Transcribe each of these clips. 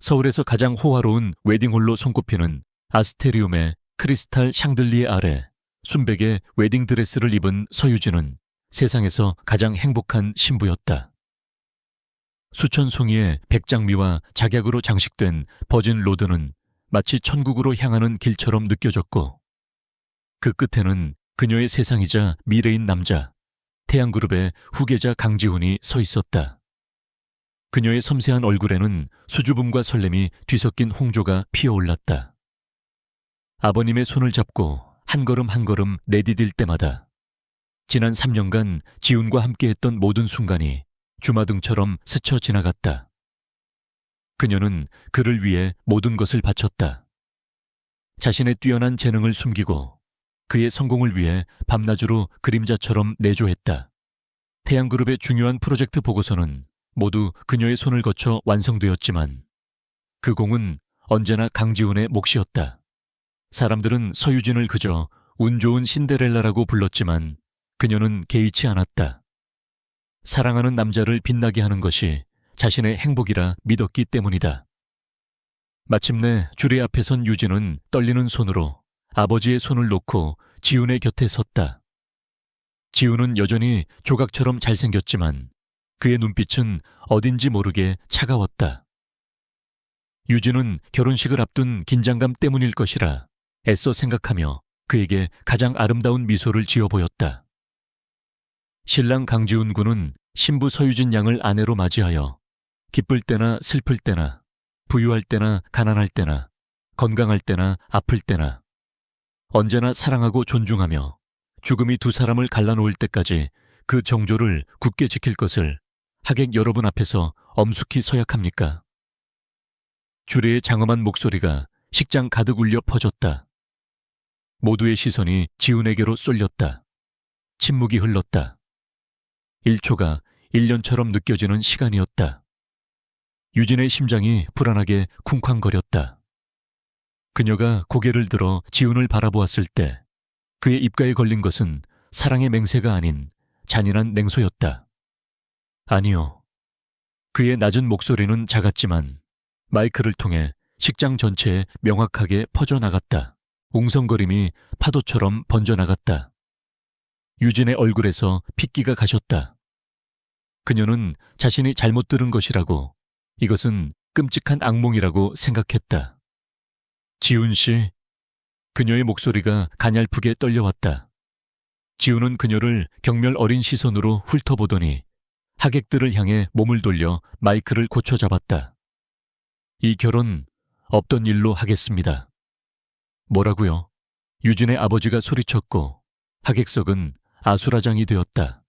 서울에서 가장 호화로운 웨딩홀로 손꼽히는 아스테리움의 크리스탈 샹들리에 아래 순백의 웨딩드레스를 입은 서유진은 세상에서 가장 행복한 신부였다. 수천 송이의 백장미와 작약으로 장식된 버진 로드는 마치 천국으로 향하는 길처럼 느껴졌고, 그 끝에는 그녀의 세상이자 미래인 남자, 태양그룹의 후계자 강지훈이 서 있었다. 그녀의 섬세한 얼굴에는 수줍음과 설렘이 뒤섞인 홍조가 피어올랐다. 아버님의 손을 잡고 한 걸음 한 걸음 내디딜 때마다 지난 3년간 지훈과 함께했던 모든 순간이 주마등처럼 스쳐 지나갔다. 그녀는 그를 위해 모든 것을 바쳤다. 자신의 뛰어난 재능을 숨기고 그의 성공을 위해 밤낮으로 그림자처럼 내조했다. 태양그룹의 중요한 프로젝트 보고서는 모두 그녀의 손을 거쳐 완성되었지만 그 공은 언제나 강지훈의 몫이었다. 사람들은 서유진을 그저 운 좋은 신데렐라라고 불렀지만 그녀는 개의치 않았다. 사랑하는 남자를 빛나게 하는 것이 자신의 행복이라 믿었기 때문이다. 마침내 주례 앞에 선 유진은 떨리는 손으로 아버지의 손을 놓고 지훈의 곁에 섰다. 지훈은 여전히 조각처럼 잘생겼지만 그의 눈빛은 어딘지 모르게 차가웠다. 유진은 결혼식을 앞둔 긴장감 때문일 것이라 애써 생각하며 그에게 가장 아름다운 미소를 지어 보였다. 신랑 강지훈 군은 신부 서유진 양을 아내로 맞이하여 기쁠 때나 슬플 때나 부유할 때나 가난할 때나 건강할 때나 아플 때나 언제나 사랑하고 존중하며 죽음이 두 사람을 갈라놓을 때까지 그 정조를 굳게 지킬 것을 하객 여러분 앞에서 엄숙히 서약합니까? 주례의 장엄한 목소리가 식장 가득 울려 퍼졌다. 모두의 시선이 지훈에게로 쏠렸다. 침묵이 흘렀다. 1초가 1년처럼 느껴지는 시간이었다. 유진의 심장이 불안하게 쿵쾅거렸다. 그녀가 고개를 들어 지훈을 바라보았을 때 그의 입가에 걸린 것은 사랑의 맹세가 아닌 잔인한 냉소였다. 아니요. 그의 낮은 목소리는 작았지만 마이크를 통해 식장 전체에 명확하게 퍼져나갔다. 웅성거림이 파도처럼 번져나갔다. 유진의 얼굴에서 핏기가 가셨다. 그녀는 자신이 잘못 들은 것이라고, 이것은 끔찍한 악몽이라고 생각했다. 지훈 씨, 그녀의 목소리가 가냘프게 떨려왔다. 지훈은 그녀를 경멸 어린 시선으로 훑어보더니 하객들을 향해 몸을 돌려 마이크를 고쳐잡았다. 이 결혼 없던 일로 하겠습니다. 뭐라고요? 유진의 아버지가 소리쳤고 하객석은 아수라장이 되었다.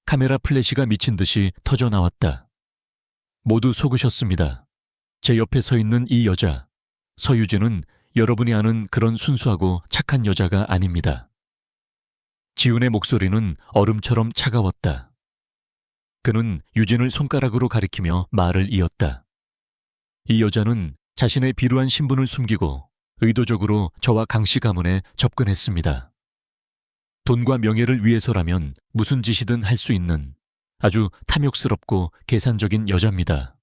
카메라 플래시가 미친 듯이 터져나왔다. 모두 속으셨습니다. 제 옆에 서 있는 이 여자, 서유진은 여러분이 아는 그런 순수하고 착한 여자가 아닙니다. 지훈의 목소리는 얼음처럼 차가웠다. 그는 유진을 손가락으로 가리키며 말을 이었다. 이 여자는 자신의 비루한 신분을 숨기고 의도적으로 저와 강씨 가문에 접근했습니다. 돈과 명예를 위해서라면 무슨 짓이든 할 수 있는 아주 탐욕스럽고 계산적인 여자입니다.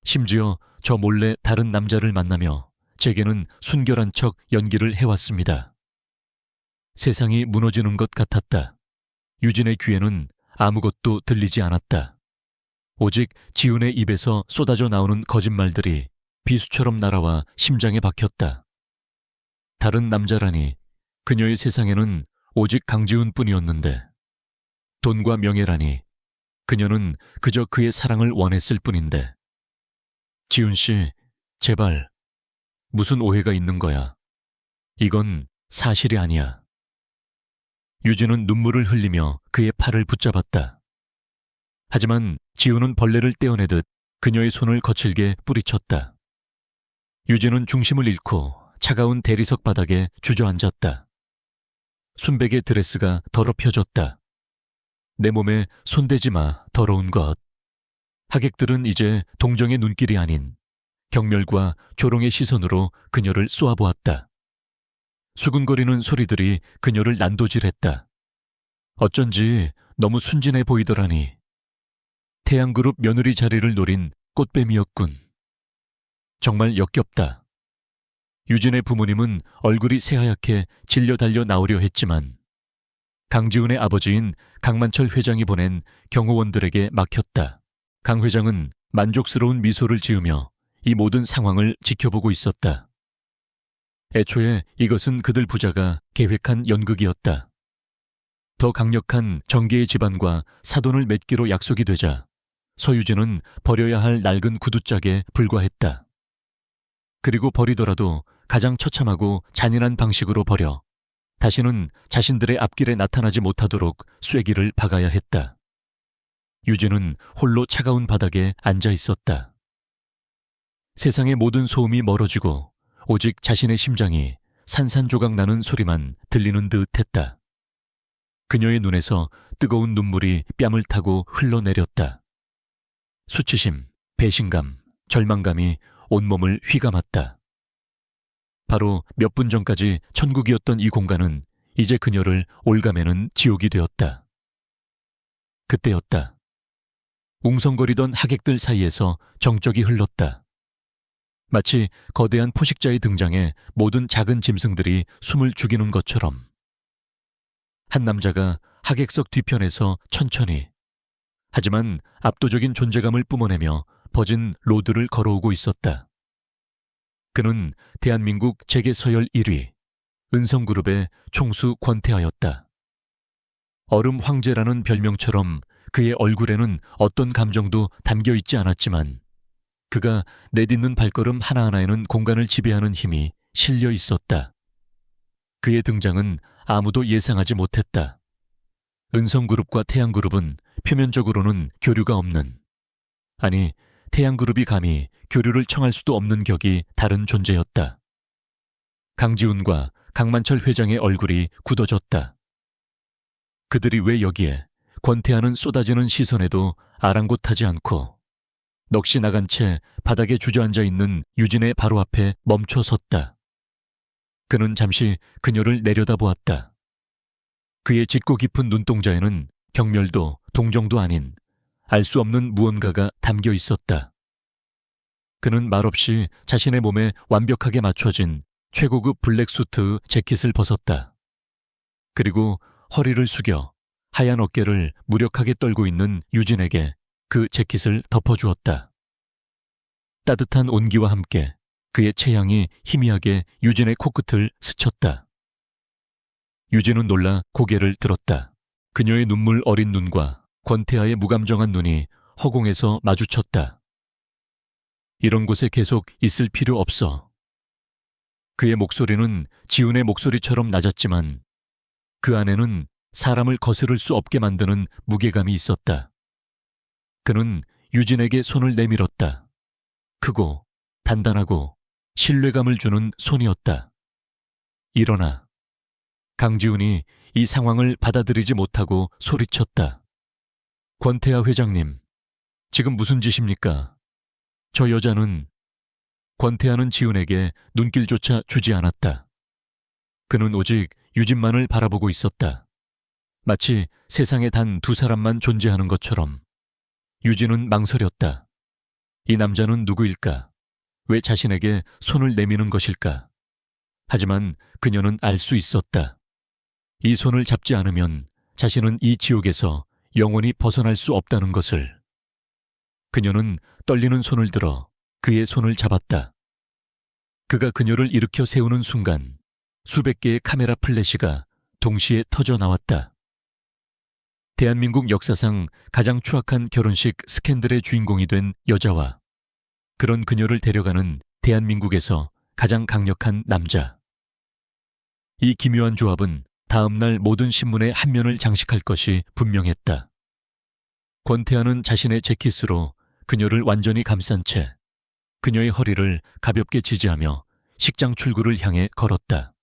심지어 저 몰래 다른 남자를 만나며 제게는 순결한 척 연기를 해왔습니다. 세상이 무너지는 것 같았다. 유진의 귀에는 아무것도 들리지 않았다. 오직 지훈의 입에서 쏟아져 나오는 거짓말들이 비수처럼 날아와 심장에 박혔다. 다른 남자라니 그녀의 세상에는 오직 강지훈뿐이었는데, 돈과 명예라니 그녀는 그저 그의 사랑을 원했을 뿐인데. 지훈 씨, 제발 무슨 오해가 있는 거야. 이건 사실이 아니야. 유진은 눈물을 흘리며 그의 팔을 붙잡았다. 하지만 지훈은 벌레를 떼어내듯 그녀의 손을 거칠게 뿌리쳤다. 유진은 중심을 잃고 차가운 대리석 바닥에 주저앉았다. 순백의 드레스가 더럽혀졌다. 내 몸에 손대지 마, 더러운 것. 하객들은 이제 동정의 눈길이 아닌 경멸과 조롱의 시선으로 그녀를 쏘아보았다. 수근거리는 소리들이 그녀를 난도질했다. 어쩐지 너무 순진해 보이더라니. 태양그룹 며느리 자리를 노린 꽃뱀이었군. 정말 역겹다. 유진의 부모님은 얼굴이 새하얗게 질려 달려 나오려 했지만 강지훈의 아버지인 강만철 회장이 보낸 경호원들에게 막혔다. 강 회장은 만족스러운 미소를 지으며 이 모든 상황을 지켜보고 있었다. 애초에 이것은 그들 부자가 계획한 연극이었다. 더 강력한 정계의 집안과 사돈을 맺기로 약속이 되자 서유진은 버려야 할 낡은 구두짝에 불과했다. 그리고 버리더라도 가장 처참하고 잔인한 방식으로 버려 다시는 자신들의 앞길에 나타나지 못하도록 쐐기를 박아야 했다. 유진은 홀로 차가운 바닥에 앉아 있었다. 세상의 모든 소음이 멀어지고 오직 자신의 심장이 산산조각 나는 소리만 들리는 듯 했다. 그녀의 눈에서 뜨거운 눈물이 뺨을 타고 흘러내렸다. 수치심, 배신감, 절망감이 온몸을 휘감았다. 바로 몇 분 전까지 천국이었던 이 공간은 이제 그녀를 올가매는 지옥이 되었다. 그때였다. 웅성거리던 하객들 사이에서 정적이 흘렀다. 마치 거대한 포식자의 등장에 모든 작은 짐승들이 숨을 죽이는 것처럼. 한 남자가 하객석 뒤편에서 천천히, 하지만 압도적인 존재감을 뿜어내며 버진 로드를 걸어오고 있었다. 그는 대한민국 재계 서열 1위, 은성그룹의 총수 권태하였다. 얼음 황제라는 별명처럼 그의 얼굴에는 어떤 감정도 담겨있지 않았지만 그가 내딛는 발걸음 하나하나에는 공간을 지배하는 힘이 실려 있었다. 그의 등장은 아무도 예상하지 못했다. 은성그룹과 태양그룹은 표면적으로는 교류가 없는, 아니 태양그룹이 감히 교류를 청할 수도 없는 격이 다른 존재였다. 강지훈과 강만철 회장의 얼굴이 굳어졌다. 그들이 왜 여기에 권태하는 쏟아지는 시선에도 아랑곳하지 않고 넋이 나간 채 바닥에 주저앉아 있는 유진의 바로 앞에 멈춰 섰다. 그는 잠시 그녀를 내려다보았다. 그의 짙고 깊은 눈동자에는 경멸도 동정도 아닌 알 수 없는 무언가가 담겨 있었다. 그는 말없이 자신의 몸에 완벽하게 맞춰진 최고급 블랙수트 재킷을 벗었다. 그리고 허리를 숙여 하얀 어깨를 무력하게 떨고 있는 유진에게 그 재킷을 덮어주었다. 따뜻한 온기와 함께 그의 체향이 희미하게 유진의 코끝을 스쳤다. 유진은 놀라 고개를 들었다. 그녀의 눈물 어린 눈과 권태하의 무감정한 눈이 허공에서 마주쳤다. 이런 곳에 계속 있을 필요 없어. 그의 목소리는 지훈의 목소리처럼 낮았지만 그 안에는 사람을 거스를 수 없게 만드는 무게감이 있었다. 그는 유진에게 손을 내밀었다. 크고 단단하고 신뢰감을 주는 손이었다. 일어나. 강지훈이 이 상황을 받아들이지 못하고 소리쳤다. 권태하 회장님, 지금 무슨 짓입니까? 저 여자는... 권태하는 지훈에게 눈길조차 주지 않았다. 그는 오직 유진만을 바라보고 있었다. 마치 세상에 단 두 사람만 존재하는 것처럼. 유진은 망설였다. 이 남자는 누구일까? 왜 자신에게 손을 내미는 것일까? 하지만 그녀는 알 수 있었다. 이 손을 잡지 않으면 자신은 이 지옥에서 영원히 벗어날 수 없다는 것을. 그녀는 떨리는 손을 들어 그의 손을 잡았다. 그가 그녀를 일으켜 세우는 순간 수백 개의 카메라 플래시가 동시에 터져 나왔다. 대한민국 역사상 가장 추악한 결혼식 스캔들의 주인공이 된 여자와 그런 그녀를 데려가는 대한민국에서 가장 강력한 남자. 이 기묘한 조합은 다음날 모든 신문의 한 면을 장식할 것이 분명했다. 권태하는 자신의 재킷으로 그녀를 완전히 감싼 채 그녀의 허리를 가볍게 지지하며 식장 출구를 향해 걸었다.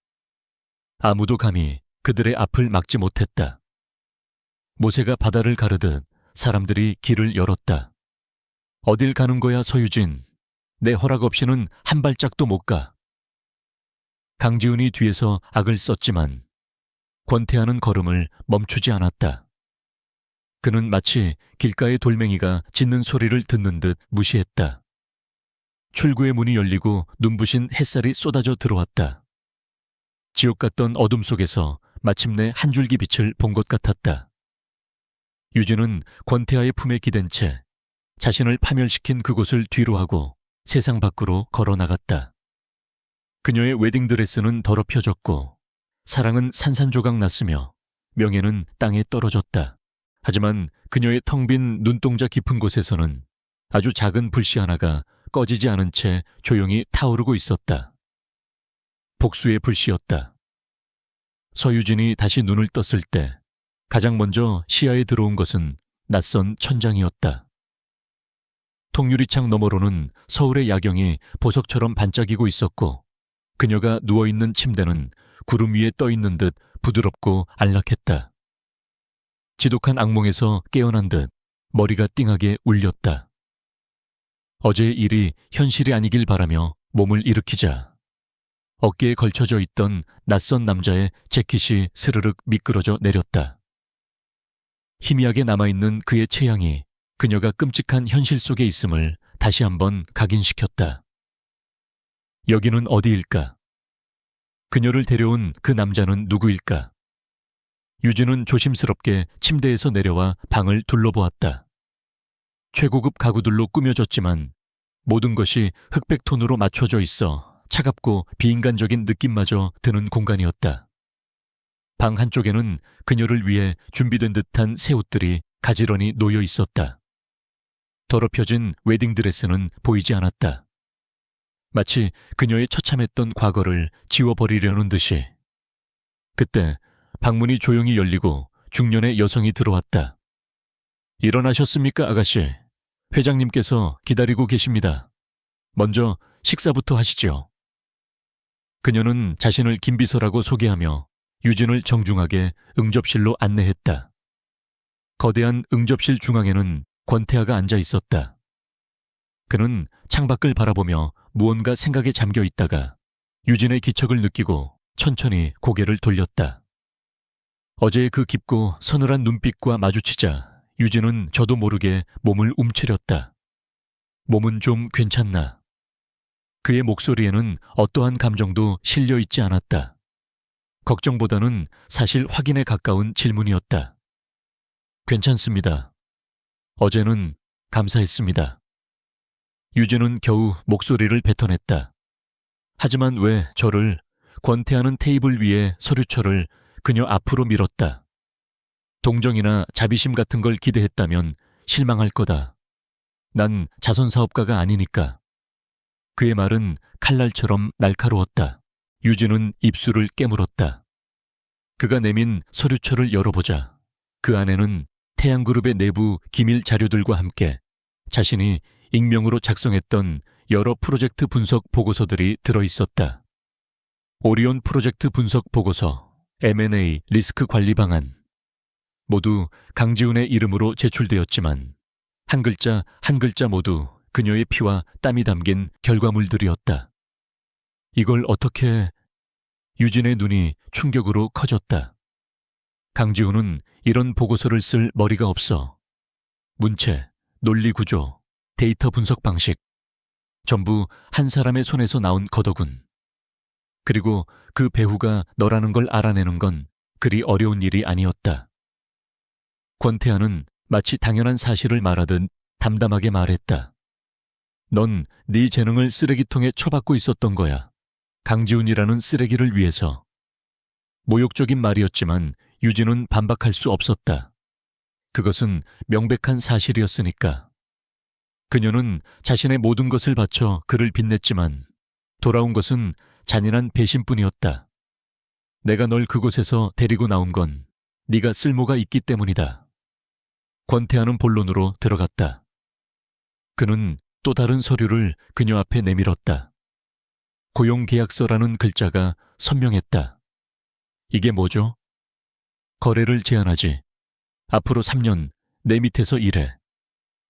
아무도 감히 그들의 앞을 막지 못했다. 모세가 바다를 가르듯 사람들이 길을 열었다. 어딜 가는 거야, 서유진? 내 허락 없이는 한 발짝도 못 가. 강지훈이 뒤에서 악을 썼지만 권태하는 걸음을 멈추지 않았다. 그는 마치 길가의 돌멩이가 짖는 소리를 듣는 듯 무시했다. 출구의 문이 열리고 눈부신 햇살이 쏟아져 들어왔다. 지옥 같던 어둠 속에서 마침내 한 줄기 빛을 본 것 같았다. 유진은 권태하의 품에 기댄 채 자신을 파멸시킨 그곳을 뒤로하고 세상 밖으로 걸어 나갔다. 그녀의 웨딩드레스는 더럽혀졌고 사랑은 산산조각 났으며 명예는 땅에 떨어졌다. 하지만 그녀의 텅 빈 눈동자 깊은 곳에서는 아주 작은 불씨 하나가 꺼지지 않은 채 조용히 타오르고 있었다. 복수의 불씨였다. 서유진이 다시 눈을 떴을 때 가장 먼저 시야에 들어온 것은 낯선 천장이었다. 통유리창 너머로는 서울의 야경이 보석처럼 반짝이고 있었고 그녀가 누워있는 침대는 구름 위에 떠있는 듯 부드럽고 안락했다. 지독한 악몽에서 깨어난 듯 머리가 띵하게 울렸다. 어제의 일이 현실이 아니길 바라며 몸을 일으키자 어깨에 걸쳐져 있던 낯선 남자의 재킷이 스르륵 미끄러져 내렸다. 희미하게 남아있는 그의 체향이 그녀가 끔찍한 현실 속에 있음을 다시 한번 각인시켰다. 여기는 어디일까? 그녀를 데려온 그 남자는 누구일까? 유진은 조심스럽게 침대에서 내려와 방을 둘러보았다. 최고급 가구들로 꾸며졌지만 모든 것이 흑백 톤으로 맞춰져 있어 차갑고 비인간적인 느낌마저 드는 공간이었다. 방 한쪽에는 그녀를 위해 준비된 듯한 새 옷들이 가지런히 놓여 있었다. 더럽혀진 웨딩드레스는 보이지 않았다. 마치 그녀의 처참했던 과거를 지워버리려는 듯이. 그때 방문이 조용히 열리고 중년의 여성이 들어왔다. 일어나셨습니까, 아가씨? 회장님께서 기다리고 계십니다. 먼저 식사부터 하시죠. 그녀는 자신을 김비서라고 소개하며 유진을 정중하게 응접실로 안내했다. 거대한 응접실 중앙에는 권태하가 앉아 있었다. 그는 창밖을 바라보며 무언가 생각에 잠겨 있다가 유진의 기척을 느끼고 천천히 고개를 돌렸다. 어제의 그 깊고 서늘한 눈빛과 마주치자 유진은 저도 모르게 몸을 움츠렸다. 몸은 좀 괜찮나? 그의 목소리에는 어떠한 감정도 실려 있지 않았다. 걱정보다는 사실 확인에 가까운 질문이었다. 괜찮습니다. 어제는 감사했습니다. 유진은 겨우 목소리를 뱉어냈다. 하지만 왜 저를 권태하는 테이블 위에 서류철을 그녀 앞으로 밀었다. 동정이나 자비심 같은 걸 기대했다면 실망할 거다. 난 자선사업가가 아니니까. 그의 말은 칼날처럼 날카로웠다. 유진은 입술을 깨물었다. 그가 내민 서류철을 열어보자 그 안에는 태양그룹의 내부 기밀 자료들과 함께 자신이 익명으로 작성했던 여러 프로젝트 분석 보고서들이 들어있었다. 오리온 프로젝트 분석 보고서, M&A 리스크 관리 방안. 모두 강지훈의 이름으로 제출되었지만 한 글자 한 글자 모두 그녀의 피와 땀이 담긴 결과물들이었다. 이걸 어떻게... 유진의 눈이 충격으로 커졌다. 강지훈은 이런 보고서를 쓸 머리가 없어. 문체, 논리 구조, 데이터 분석 방식. 전부 한 사람의 손에서 나온 거더군. 그리고 그 배후가 너라는 걸 알아내는 건 그리 어려운 일이 아니었다. 권태하는 마치 당연한 사실을 말하듯 담담하게 말했다. 넌 네 재능을 쓰레기통에 처박고 있었던 거야. 강지훈이라는 쓰레기를 위해서. 모욕적인 말이었지만 유진은 반박할 수 없었다. 그것은 명백한 사실이었으니까. 그녀는 자신의 모든 것을 바쳐 그를 빛냈지만 돌아온 것은 잔인한 배신뿐이었다. 내가 널 그곳에서 데리고 나온 건 네가 쓸모가 있기 때문이다. 권태하는 본론으로 들어갔다. 그는 또 다른 서류를 그녀 앞에 내밀었다. 고용계약서라는 글자가 선명했다. 이게 뭐죠? 거래를 제한하지. 앞으로 3년 내 밑에서 일해.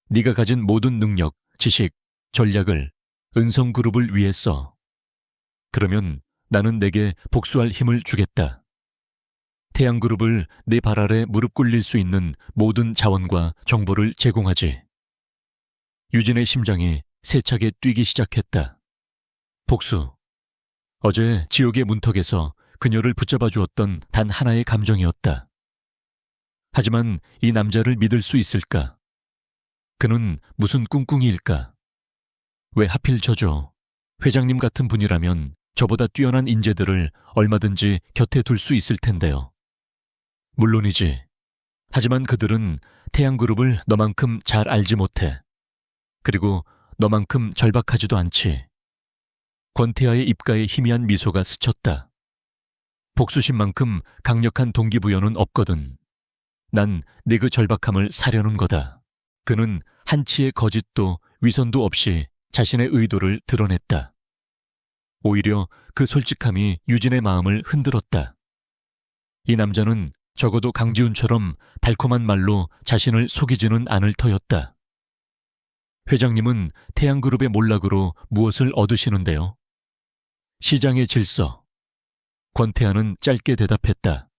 네가 가진 모든 능력, 지식, 전략을 은성그룹을 위해 써. 그러면 나는 내게 복수할 힘을 주겠다. 태양그룹을 내 발 아래 무릎 꿇릴 수 있는 모든 자원과 정보를 제공하지. 유진의 심장이 세차게 뛰기 시작했다. 복수. 어제 지옥의 문턱에서 그녀를 붙잡아 주었던 단 하나의 감정이었다. 하지만 이 남자를 믿을 수 있을까? 그는 무슨 꿍꿍이일까? 왜 하필 저죠? 회장님 같은 분이라면 저보다 뛰어난 인재들을 얼마든지 곁에 둘 수 있을 텐데요. 물론이지. 하지만 그들은 태양그룹을 너만큼 잘 알지 못해. 그리고 너만큼 절박하지도 않지. 권태아의 입가에 희미한 미소가 스쳤다. 복수심만큼 강력한 동기부여는 없거든. 난 네 그 절박함을 사려는 거다. 그는 한치의 거짓도 위선도 없이 자신의 의도를 드러냈다. 오히려 그 솔직함이 유진의 마음을 흔들었다. 이 남자는 적어도 강지훈처럼 달콤한 말로 자신을 속이지는 않을 터였다. 회장님은 태양그룹의 몰락으로 무엇을 얻으시는데요? 시장의 질서. 권태아는 짧게 대답했다.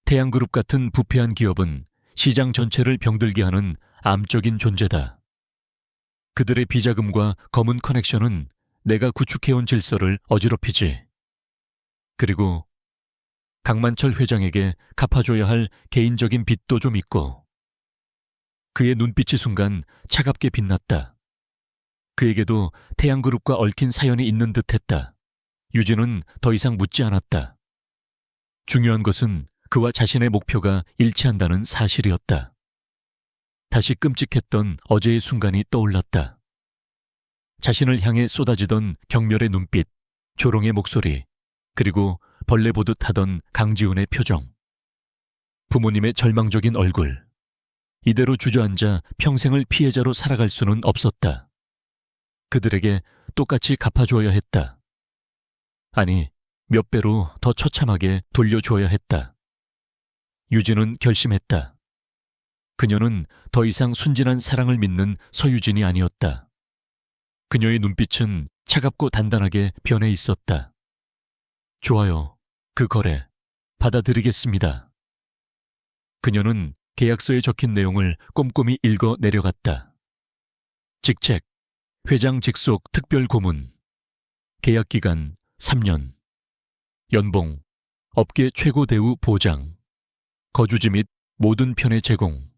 태양그룹 같은 부패한 기업은 시장 전체를 병들게 하는 암적인 존재다. 그들의 비자금과 검은 커넥션은 내가 구축해온 질서를 어지럽히지. 그리고 강만철 회장에게 갚아줘야 할 개인적인 빚도 좀 있고. 그의 눈빛이 순간 차갑게 빛났다. 그에게도 태양그룹과 얽힌 사연이 있는 듯했다. 유진은 더 이상 묻지 않았다. 중요한 것은 그와 자신의 목표가 일치한다는 사실이었다. 다시 끔찍했던 어제의 순간이 떠올랐다. 자신을 향해 쏟아지던 경멸의 눈빛, 조롱의 목소리, 그리고 벌레 보듯 하던 강지훈의 표정. 부모님의 절망적인 얼굴. 이대로 주저앉아 평생을 피해자로 살아갈 수는 없었다. 그들에게 똑같이 갚아주어야 했다. 아니, 몇 배로 더 처참하게 돌려주어야 했다. 유진은 결심했다. 그녀는 더 이상 순진한 사랑을 믿는 서유진이 아니었다. 그녀의 눈빛은 차갑고 단단하게 변해 있었다. 좋아요. 그 거래 받아들이겠습니다. 그녀는 계약서에 적힌 내용을 꼼꼼히 읽어 내려갔다. 직책, 회장 직속 특별 고문. 계약기간 3년. 연봉, 업계 최고 대우 보장. 거주지 및 모든 편의 제공.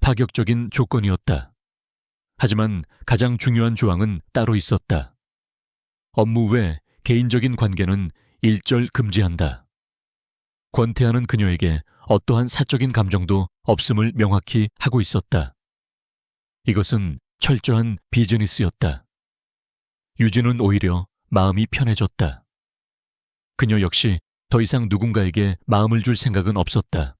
파격적인 조건이었다. 하지만 가장 중요한 조항은 따로 있었다. 업무 외 개인적인 관계는 일절 금지한다. 권태아는 그녀에게 어떠한 사적인 감정도 없음을 명확히 하고 있었다. 이것은 철저한 비즈니스였다. 유진은 오히려 마음이 편해졌다. 그녀 역시 더 이상 누군가에게 마음을 줄 생각은 없었다.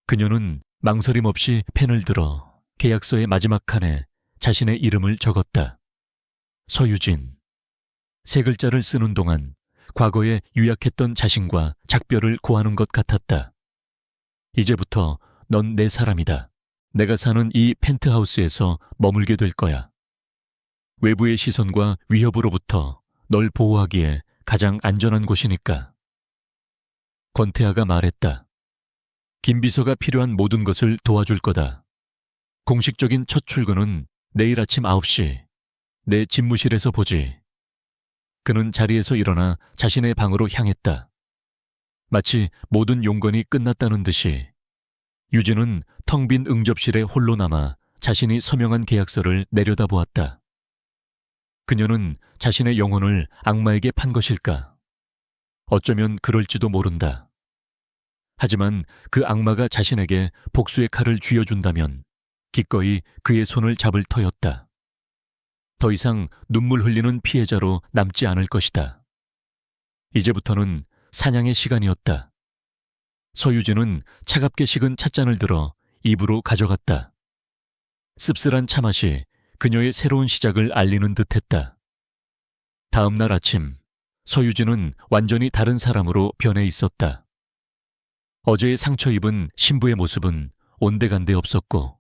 그녀는 망설임 없이 펜을 들어 계약서의 마지막 칸에 자신의 이름을 적었다. 서유진. 세 글자를 쓰는 동안 과거에 유약했던 자신과 작별을 고하는 것 같았다. 이제부터 넌 내 사람이다. 내가 사는 이 펜트하우스에서 머물게 될 거야. 외부의 시선과 위협으로부터 널 보호하기에 가장 안전한 곳이니까. 권태아가 말했다. 김비서가 필요한 모든 것을 도와줄 거다. 공식적인 첫 출근은 내일 아침 9시. 내 집무실에서 보지. 그는 자리에서 일어나 자신의 방으로 향했다. 마치 모든 용건이 끝났다는 듯이 유진은 텅 빈 응접실에 홀로 남아 자신이 서명한 계약서를 내려다보았다. 그녀는 자신의 영혼을 악마에게 판 것일까? 어쩌면 그럴지도 모른다. 하지만 그 악마가 자신에게 복수의 칼을 쥐어준다면 기꺼이 그의 손을 잡을 터였다. 더 이상 눈물 흘리는 피해자로 남지 않을 것이다. 이제부터는 사냥의 시간이었다. 서유진은 차갑게 식은 찻잔을 들어 입으로 가져갔다. 씁쓸한 차맛이 그녀의 새로운 시작을 알리는 듯했다. 다음 날 아침, 서유진은 완전히 다른 사람으로 변해 있었다. 어제의 상처 입은 신부의 모습은 온데간데 없었고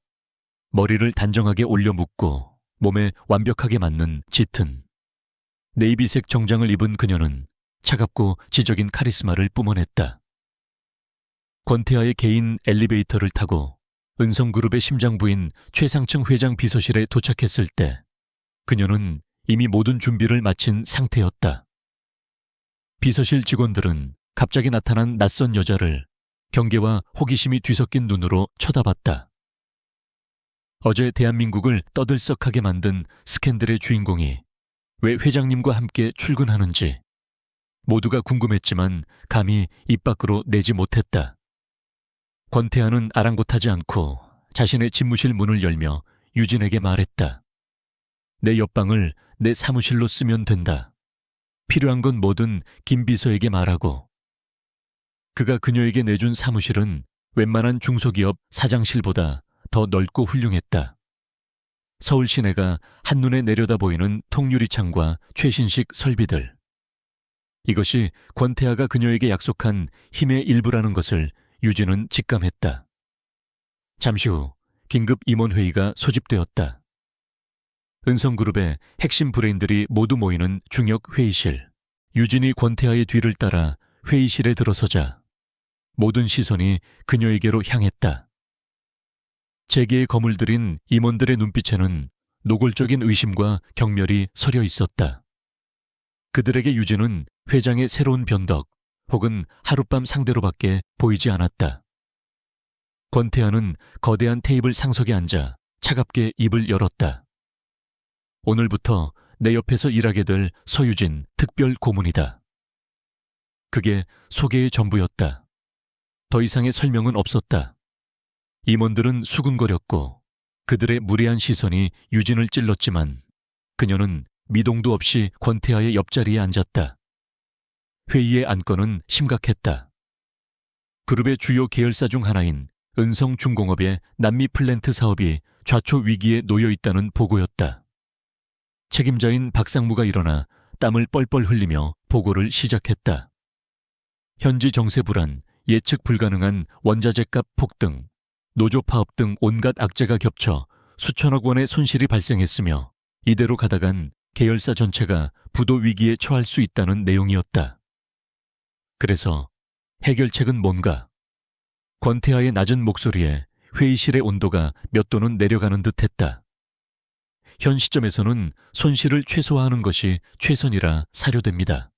머리를 단정하게 올려 묶고 몸에 완벽하게 맞는 짙은 네이비색 정장을 입은 그녀는 차갑고 지적인 카리스마를 뿜어냈다. 권태아의 개인 엘리베이터를 타고 은성그룹의 심장부인 최상층 회장 비서실에 도착했을 때 그녀는 이미 모든 준비를 마친 상태였다. 비서실 직원들은 갑자기 나타난 낯선 여자를 경계와 호기심이 뒤섞인 눈으로 쳐다봤다. 어제 대한민국을 떠들썩하게 만든 스캔들의 주인공이 왜 회장님과 함께 출근하는지 모두가 궁금했지만 감히 입 밖으로 내지 못했다. 권태하는 아랑곳하지 않고 자신의 집무실 문을 열며 유진에게 말했다. 내 옆방을 내 사무실로 쓰면 된다. 필요한 건 뭐든 김 비서에게 말하고. 그가 그녀에게 내준 사무실은 웬만한 중소기업 사장실보다 더 넓고 훌륭했다. 서울 시내가 한눈에 내려다 보이는 통유리창과 최신식 설비들. 이것이 권태하가 그녀에게 약속한 힘의 일부라는 것을 유진은 직감했다. 잠시 후 긴급 임원회의가 소집되었다. 은성그룹의 핵심 브레인들이 모두 모이는 중역 회의실. 유진이 권태하의 뒤를 따라 회의실에 들어서자 모든 시선이 그녀에게로 향했다. 재계의 검을 들인 임원들의 눈빛에는 노골적인 의심과 경멸이 서려 있었다. 그들에게 유진은 회장의 새로운 변덕 혹은 하룻밤 상대로밖에 보이지 않았다. 권태하는 거대한 테이블 상석에 앉아 차갑게 입을 열었다. 오늘부터 내 옆에서 일하게 될 서유진 특별 고문이다. 그게 소개의 전부였다. 더 이상의 설명은 없었다. 임원들은 수군거렸고 그들의 무례한 시선이 유진을 찔렀지만 그녀는 미동도 없이 권태하의 옆자리에 앉았다. 회의의 안건은 심각했다. 그룹의 주요 계열사 중 하나인 은성중공업의 남미 플랜트 사업이 좌초 위기에 놓여 있다는 보고였다. 책임자인 박상무가 일어나 땀을 뻘뻘 흘리며 보고를 시작했다. 현지 정세 불안, 예측 불가능한 원자재값 폭등, 노조 파업 등 온갖 악재가 겹쳐 수천억 원의 손실이 발생했으며 이대로 가다간 계열사 전체가 부도 위기에 처할 수 있다는 내용이었다. 그래서 해결책은 뭔가? 권태하의 낮은 목소리에 회의실의 온도가 몇 도는 내려가는 듯했다. 현 시점에서는 손실을 최소화하는 것이 최선이라 사료됩니다.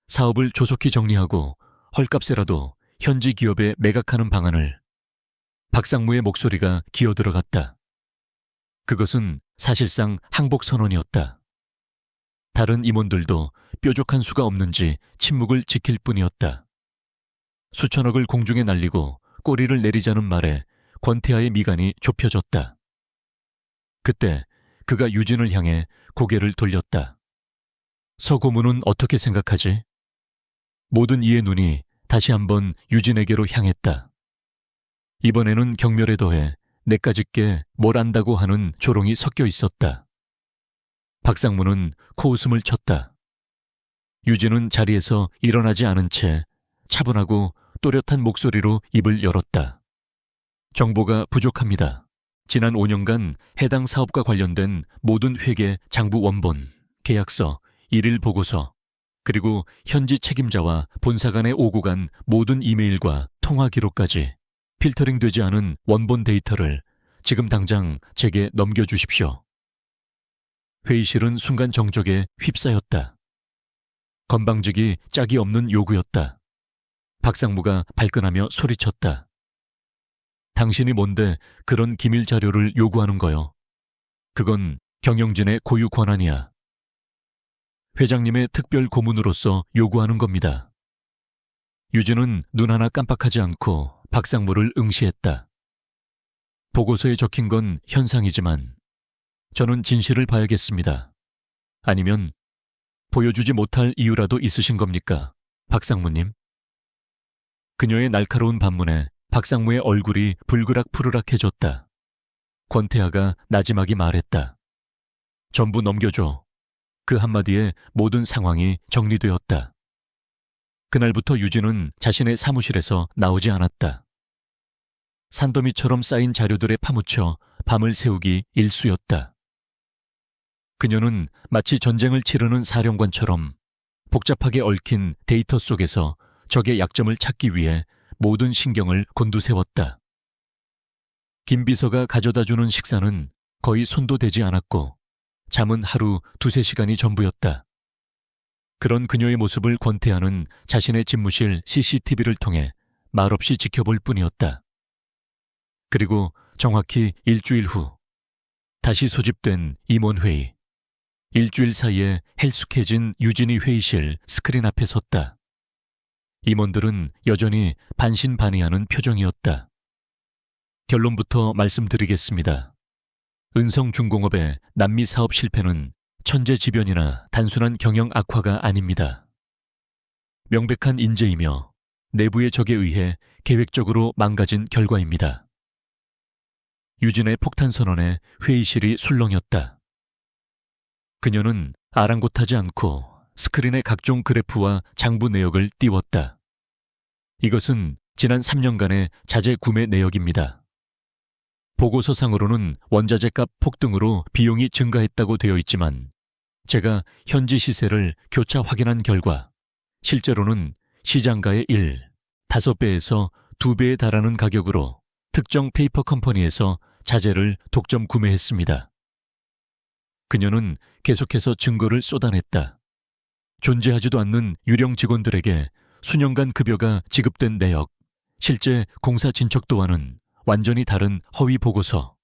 사업을 조속히 정리하고 헐값에라도 현지 기업에 매각하는 방안을. 박상무의 목소리가 기어들어갔다. 그것은 사실상 항복 선언이었다. 다른 임원들도 뾰족한 수가 없는지 침묵을 지킬 뿐이었다. 수천억을 공중에 날리고 꼬리를 내리자는 말에 권태하의 미간이 좁혀졌다. 그때 그가 유진을 향해 고개를 돌렸다. 서 고문은 어떻게 생각하지? 모든 이의 눈이 다시 한번 유진에게로 향했다. 이번에는 경멸에 더해 내까짓게 뭘 안다고 하는 조롱이 섞여 있었다. 박상무는 코웃음을 쳤다. 유진은 자리에서 일어나지 않은 채 차분하고 또렷한 목소리로 입을 열었다. 정보가 부족합니다. 지난 5년간 해당 사업과 관련된 모든 회계 장부 원본, 계약서, 일일 보고서, 그리고 현지 책임자와 본사 간에 오고 간 모든 이메일과 통화 기록까지 필터링되지 않은 원본 데이터를 지금 당장 제게 넘겨주십시오. 회의실은 순간 정적에 휩싸였다. 건방지기 짝이 없는 요구였다. 박상무가 발끈하며 소리쳤다. 당신이 뭔데 그런 기밀 자료를 요구하는 거요? 그건 경영진의 고유 권한이야. 회장님의 특별 고문으로서 요구하는 겁니다. 유진은 눈 하나 깜빡하지 않고 박상무를 응시했다. 보고서에 적힌 건 현상이지만 저는 진실을 봐야겠습니다. 아니면 보여주지 못할 이유라도 있으신 겁니까, 박상무님? 그녀의 날카로운 반문에 박상무의 얼굴이 불그락푸르락해졌다. 권태하가 나지막이 말했다. 전부 넘겨줘. 그 한마디에 모든 상황이 정리되었다. 그날부터 유진은 자신의 사무실에서 나오지 않았다. 산더미처럼 쌓인 자료들에 파묻혀 밤을 새우기 일쑤였다. 그녀는 마치 전쟁을 치르는 사령관처럼 복잡하게 얽힌 데이터 속에서 적의 약점을 찾기 위해 모든 신경을 곤두세웠다. 김 비서가 가져다주는 식사는 거의 손도 대지 않았고 잠은 하루 2~3시간이 전부였다. 그런 그녀의 모습을 권태하는 자신의 집무실 CCTV를 통해 말없이 지켜볼 뿐이었다. 그리고 정확히 일주일 후 다시 소집된 임원회의. 일주일 사이에 헬쑥해진 유진이 회의실 스크린 앞에 섰다. 임원들은 여전히 반신반의하는 표정이었다. 결론부터 말씀드리겠습니다. 은성중공업의 남미 사업 실패는 천재지변이나 단순한 경영 악화가 아닙니다. 명백한 인재이며 내부의 적에 의해 계획적으로 망가진 결과입니다. 유진의 폭탄 선언에 회의실이 술렁였다. 그녀는 아랑곳하지 않고 스크린의 각종 그래프와 장부 내역을 띄웠다. 이것은 지난 3년간의 자재 구매 내역입니다. 보고서상으로는 원자재값 폭등으로 비용이 증가했다고 되어 있지만 제가 현지 시세를 교차 확인한 결과 실제로는 시장가의 5배에서 2배에 달하는 가격으로 특정 페이퍼 컴퍼니에서 자재를 독점 구매했습니다. 그녀는 계속해서 증거를 쏟아냈다. 존재하지도 않는 유령 직원들에게 수년간 급여가 지급된 내역, 실제 공사 진척도와는 완전히 다른 허위 보고서,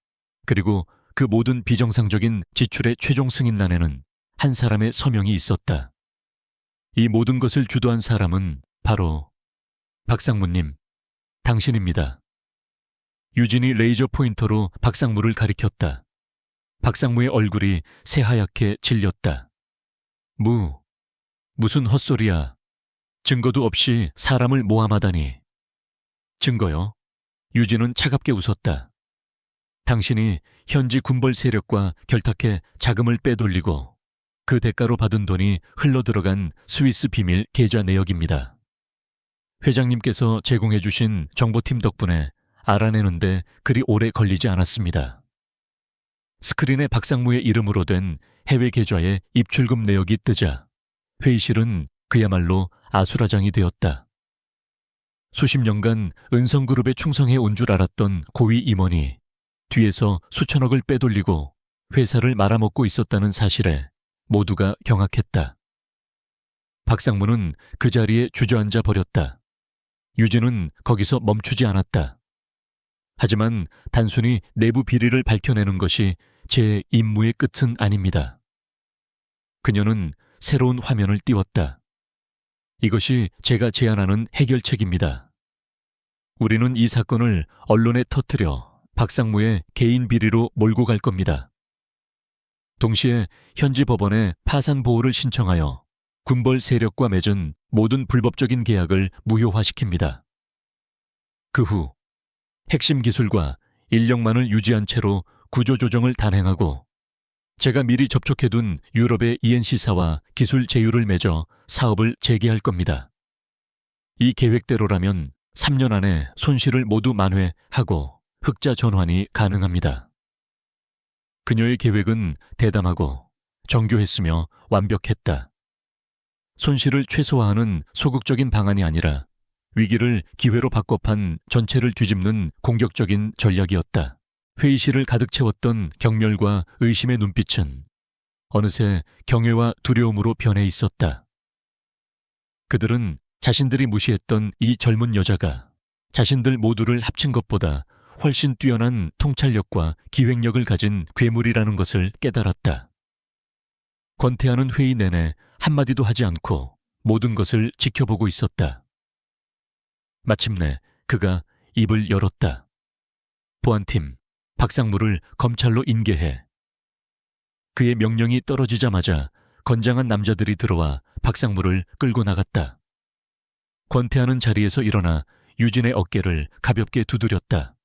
그리고 그 모든 비정상적인 지출의 최종 승인란에는 한 사람의 서명이 있었다. 이 모든 것을 주도한 사람은 바로 박상무님, 당신입니다. 유진이 레이저 포인터로 박상무를 가리켰다. 박상무의 얼굴이 새하얗게 질렸다. 무슨 헛소리야. 증거도 없이 사람을 모함하다니. 증거요? 유진은 차갑게 웃었다. 당신이 현지 군벌 세력과 결탁해 자금을 빼돌리고 그 대가로 받은 돈이 흘러들어간 스위스 비밀 계좌 내역입니다. 회장님께서 제공해 주신 정보팀 덕분에 알아내는데 그리 오래 걸리지 않았습니다. 스크린에 박상무의 이름으로 된 해외 계좌의 입출금 내역이 뜨자 회의실은 그야말로 아수라장이 되었다. 수십 년간 은성그룹에 충성해 온 줄 알았던 고위 임원이 뒤에서 수천억을 빼돌리고 회사를 말아먹고 있었다는 사실에 모두가 경악했다. 박상무는 그 자리에 주저앉아 버렸다. 유진은 거기서 멈추지 않았다. 하지만 단순히 내부 비리를 밝혀내는 것이 제 임무의 끝은 아닙니다. 그녀는 새로운 화면을 띄웠다. 이것이 제가 제안하는 해결책입니다. 우리는 이 사건을 언론에 터뜨려 박상무의 개인 비리로 몰고 갈 겁니다. 동시에 현지 법원에 파산 보호를 신청하여 군벌 세력과 맺은 모든 불법적인 계약을 무효화시킵니다. 그 후 핵심 기술과 인력만을 유지한 채로 구조조정을 단행하고 제가 미리 접촉해둔 유럽의 ENC사와 기술 제휴를 맺어 사업을 재개할 겁니다. 이 계획대로라면 3년 안에 손실을 모두 만회하고 흑자 전환이 가능합니다. 그녀의 계획은 대담하고 정교했으며 완벽했다. 손실을 최소화하는 소극적인 방안이 아니라 위기를 기회로 바꿔 판 전체를 뒤집는 공격적인 전략이었다. 회의실을 가득 채웠던 경멸과 의심의 눈빛은 어느새 경외와 두려움으로 변해 있었다. 그들은 자신들이 무시했던 이 젊은 여자가 자신들 모두를 합친 것보다 훨씬 뛰어난 통찰력과 기획력을 가진 괴물이라는 것을 깨달았다. 권태하는 회의 내내 한마디도 하지 않고 모든 것을 지켜보고 있었다. 마침내 그가 입을 열었다. 보안팀 박상무를 검찰로 인계해. 그의 명령이 떨어지자마자 건장한 남자들이 들어와 박상무를 끌고 나갔다. 권태하는 자리에서 일어나 유진의 어깨를 가볍게 두드렸다.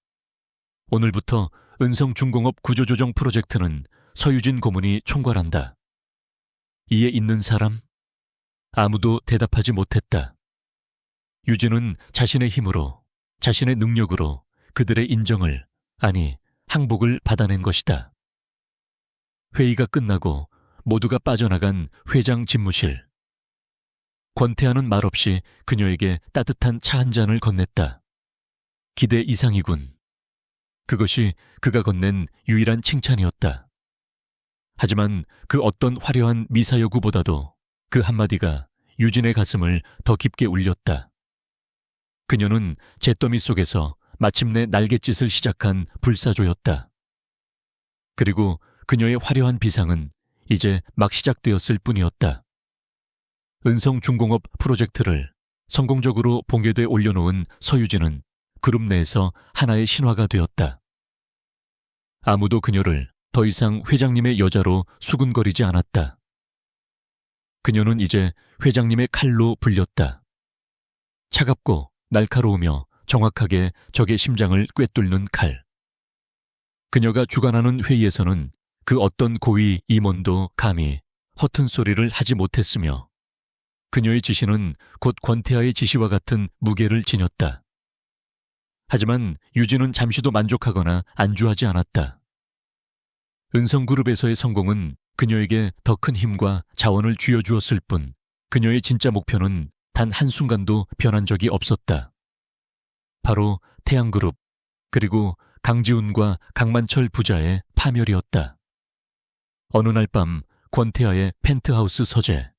오늘부터 은성중공업 구조조정 프로젝트는 서유진 고문이 총괄한다. 이에 있는 사람? 아무도 대답하지 못했다. 유진은 자신의 힘으로, 자신의 능력으로 그들의 인정을, 아니 항복을 받아낸 것이다. 회의가 끝나고 모두가 빠져나간 회장 집무실. 권태하는 말없이 그녀에게 따뜻한 차 한 잔을 건넸다. 기대 이상이군. 그것이 그가 건넨 유일한 칭찬이었다. 하지만 그 어떤 화려한 미사여구보다도 그 한마디가 유진의 가슴을 더 깊게 울렸다. 그녀는 잿더미 속에서 마침내 날갯짓을 시작한 불사조였다. 그리고 그녀의 화려한 비상은 이제 막 시작되었을 뿐이었다. 은성중공업 프로젝트를 성공적으로 봉계돼 올려놓은 서유진은 그룹 내에서 하나의 신화가 되었다. 아무도 그녀를 더 이상 회장님의 여자로 수군거리지 않았다. 그녀는 이제 회장님의 칼로 불렸다. 차갑고 날카로우며 정확하게 적의 심장을 꿰뚫는 칼. 그녀가 주관하는 회의에서는 그 어떤 고위 임원도 감히 허튼 소리를 하지 못했으며 그녀의 지시는 곧 권태하의 지시와 같은 무게를 지녔다. 하지만 유진은 잠시도 만족하거나 안주하지 않았다. 은성그룹에서의 성공은 그녀에게 더 큰 힘과 자원을 쥐어주었을 뿐 그녀의 진짜 목표는 단 한순간도 변한 적이 없었다. 바로 태양그룹 그리고 강지훈과 강만철 부자의 파멸이었다. 어느 날 밤 권태하의 펜트하우스 서재.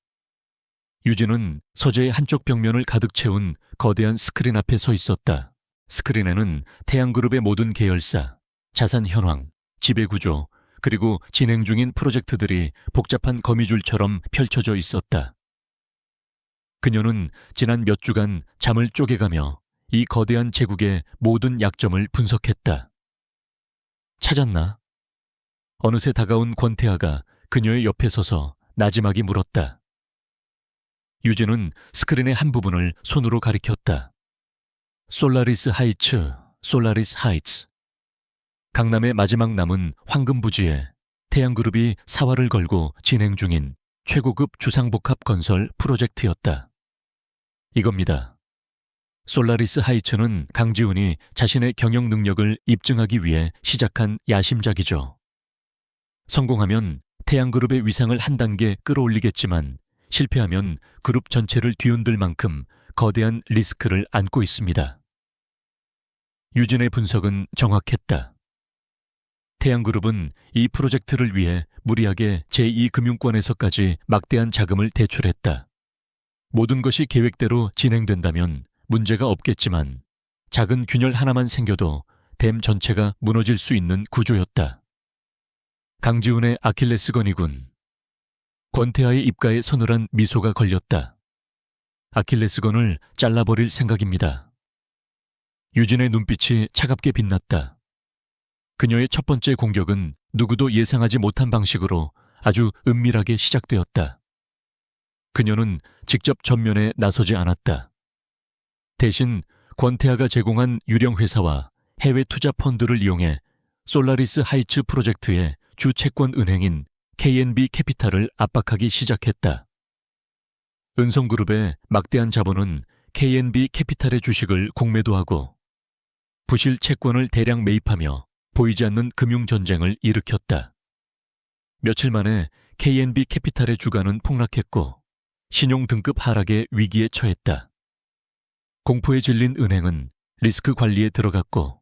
유진은 서재의 한쪽 벽면을 가득 채운 거대한 스크린 앞에 서 있었다. 스크린에는 태양그룹의 모든 계열사, 자산 현황, 지배구조, 그리고 진행 중인 프로젝트들이 복잡한 거미줄처럼 펼쳐져 있었다. 그녀는 지난 몇 주간 잠을 쪼개가며 이 거대한 제국의 모든 약점을 분석했다. 찾았나? 어느새 다가온 권태하가 그녀의 옆에 서서 나지막이 물었다. 유진은 스크린의 한 부분을 손으로 가리켰다. 솔라리스 하이츠, 솔라리스 하이츠. 강남의 마지막 남은 황금부지에 태양그룹이 사활을 걸고 진행 중인 최고급 주상복합 건설 프로젝트였다. 이겁니다. 솔라리스 하이츠는 강지훈이 자신의 경영 능력을 입증하기 위해 시작한 야심작이죠. 성공하면 태양그룹의 위상을 한 단계 끌어올리겠지만 실패하면 그룹 전체를 뒤흔들 만큼 거대한 리스크를 안고 있습니다. 유진의 분석은 정확했다. 태양그룹은 이 프로젝트를 위해 무리하게 제2금융권에서까지 막대한 자금을 대출했다. 모든 것이 계획대로 진행된다면 문제가 없겠지만 작은 균열 하나만 생겨도 댐 전체가 무너질 수 있는 구조였다. 강지훈의 아킬레스건이군. 권태하의 입가에 서늘한 미소가 걸렸다. 아킬레스건을 잘라버릴 생각입니다. 유진의 눈빛이 차갑게 빛났다. 그녀의 첫 번째 공격은 누구도 예상하지 못한 방식으로 아주 은밀하게 시작되었다. 그녀는 직접 전면에 나서지 않았다. 대신 권태하가 제공한 유령 회사와 해외 투자 펀드를 이용해 솔라리스 하이츠 프로젝트의 주 채권 은행인 KNB 캐피탈을 압박하기 시작했다. 은성그룹의 막대한 자본은 KNB 캐피탈의 주식을 공매도하고 부실 채권을 대량 매입하며 보이지 않는 금융전쟁을 일으켰다. 며칠 만에 KNB 캐피탈의 주가는 폭락했고 신용 등급 하락의 위기에 처했다. 공포에 질린 은행은 리스크 관리에 들어갔고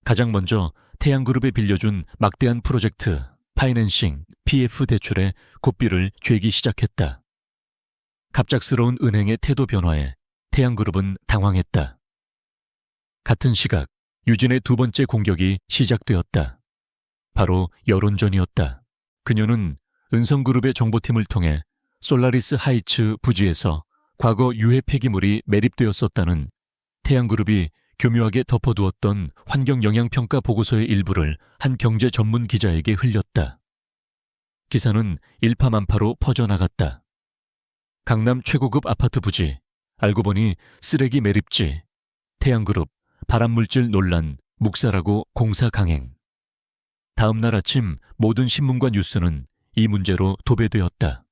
가장 먼저 태양그룹에 빌려준 막대한 프로젝트, 파이낸싱, PF 대출에 고삐를 죄기 시작했다. 갑작스러운 은행의 태도 변화에 태양그룹은 당황했다. 같은 시각 유진의 두 번째 공격이 시작되었다. 바로 여론전이었다. 그녀는 은성그룹의 정보팀을 통해 솔라리스 하이츠 부지에서 과거 유해 폐기물이 매립되었었다는 태양그룹이 교묘하게 덮어두었던 환경영향평가 보고서의 일부를 한 경제 전문 기자에게 흘렸다. 기사는 일파만파로 퍼져나갔다. 강남 최고급 아파트 부지, 알고 보니 쓰레기 매립지, 태양그룹, 발암물질 논란, 묵살하고 공사 강행. 다음 날 아침 모든 신문과 뉴스는 이 문제로 도배되었다.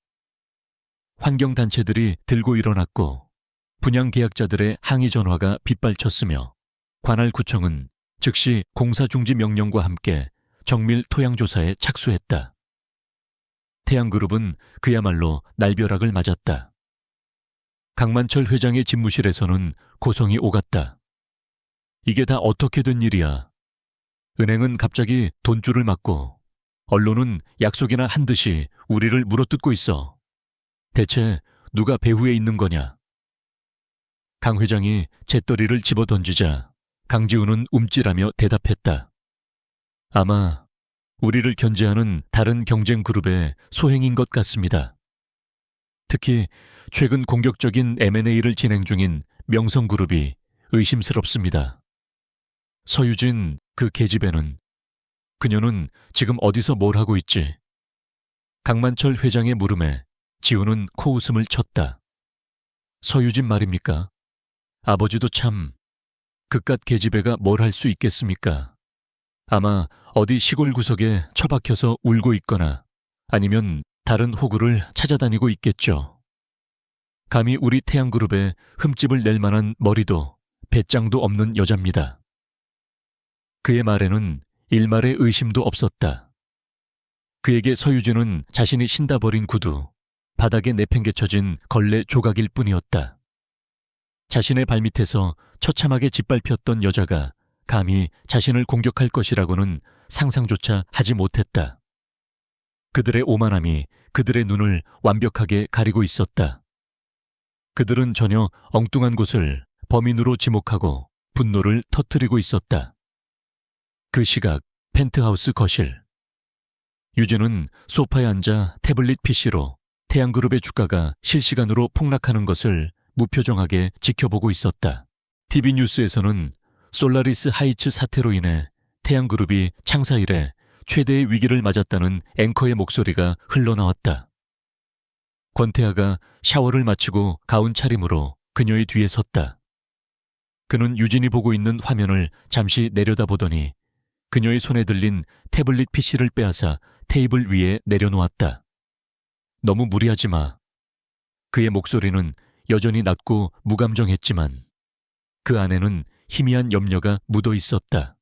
환경단체들이 들고 일어났고 분양계약자들의 항의 전화가 빗발쳤으며 관할구청은 즉시 공사중지 명령과 함께 정밀 토양조사에 착수했다. 태양그룹은 그야말로 날벼락을 맞았다. 강만철 회장의 집무실에서는 고성이 오갔다. 이게 다 어떻게 된 일이야? 은행은 갑자기 돈줄을 맞고 언론은 약속이나 한 듯이 우리를 물어뜯고 있어. 대체 누가 배후에 있는 거냐? 강 회장이 재떨이를 집어던지자 강지훈은 움찔하며 대답했다. 아마 우리를 견제하는 다른 경쟁 그룹의 소행인 것 같습니다. 특히 최근 공격적인 M&A를 진행 중인 명성그룹이 의심스럽습니다. 서유진 그 계집애는 그녀는 지금 어디서 뭘 하고 있지? 강만철 회장의 물음에 지훈은 코웃음을 쳤다. 서유진 말입니까? 아버지도 참 그깟 계집애가 뭘 할 수 있겠습니까? 아마 어디 시골 구석에 처박혀서 울고 있거나 아니면 다른 호구를 찾아다니고 있겠죠. 감히 우리 태양그룹에 흠집을 낼 만한 머리도 배짱도 없는 여자입니다. 그의 말에는 일말의 의심도 없었다. 그에게 서유진은 자신이 신다 버린 구두, 바닥에 내팽개쳐진 걸레 조각일 뿐이었다. 자신의 발밑에서 처참하게 짓밟혔던 여자가 감히 자신을 공격할 것이라고는 상상조차 하지 못했다. 그들의 오만함이 그들의 눈을 완벽하게 가리고 있었다. 그들은 전혀 엉뚱한 곳을 범인으로 지목하고 분노를 터뜨리고 있었다. 그 시각 펜트하우스 거실. 유진은 소파에 앉아 태블릿 PC로 태양그룹의 주가가 실시간으로 폭락하는 것을 무표정하게 지켜보고 있었다. TV 뉴스에서는 솔라리스 하이츠 사태로 인해 태양그룹이 창사 이래 최대의 위기를 맞았다는 앵커의 목소리가 흘러나왔다. 권태하가 샤워를 마치고 가운 차림으로 그녀의 뒤에 섰다. 그는 유진이 보고 있는 화면을 잠시 내려다보더니 그녀의 손에 들린 태블릿 PC를 빼앗아 테이블 위에 내려놓았다. 너무 무리하지 마. 그의 목소리는 여전히 낮고 무감정했지만 그 안에는 희미한 염려가 묻어 있었다.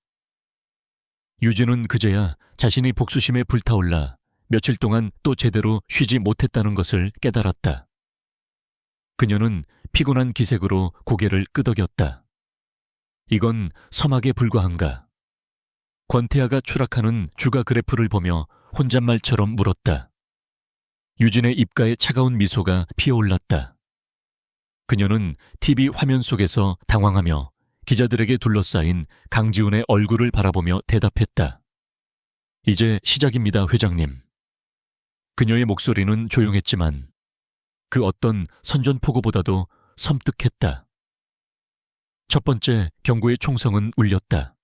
유진은 그제야 자신이 복수심에 불타올라 며칠 동안 또 제대로 쉬지 못했다는 것을 깨달았다. 그녀는 피곤한 기색으로 고개를 끄덕였다. 이건 서막에 불과한가? 권태하가 추락하는 주가 그래프를 보며 혼잣말처럼 물었다. 유진의 입가에 차가운 미소가 피어올랐다. 그녀는 TV 화면 속에서 당황하며 기자들에게 둘러싸인 강지훈의 얼굴을 바라보며 대답했다. 이제 시작입니다, 회장님. 그녀의 목소리는 조용했지만 그 어떤 선전포고보다도 섬뜩했다. 첫 번째 경고의 총성은 울렸다.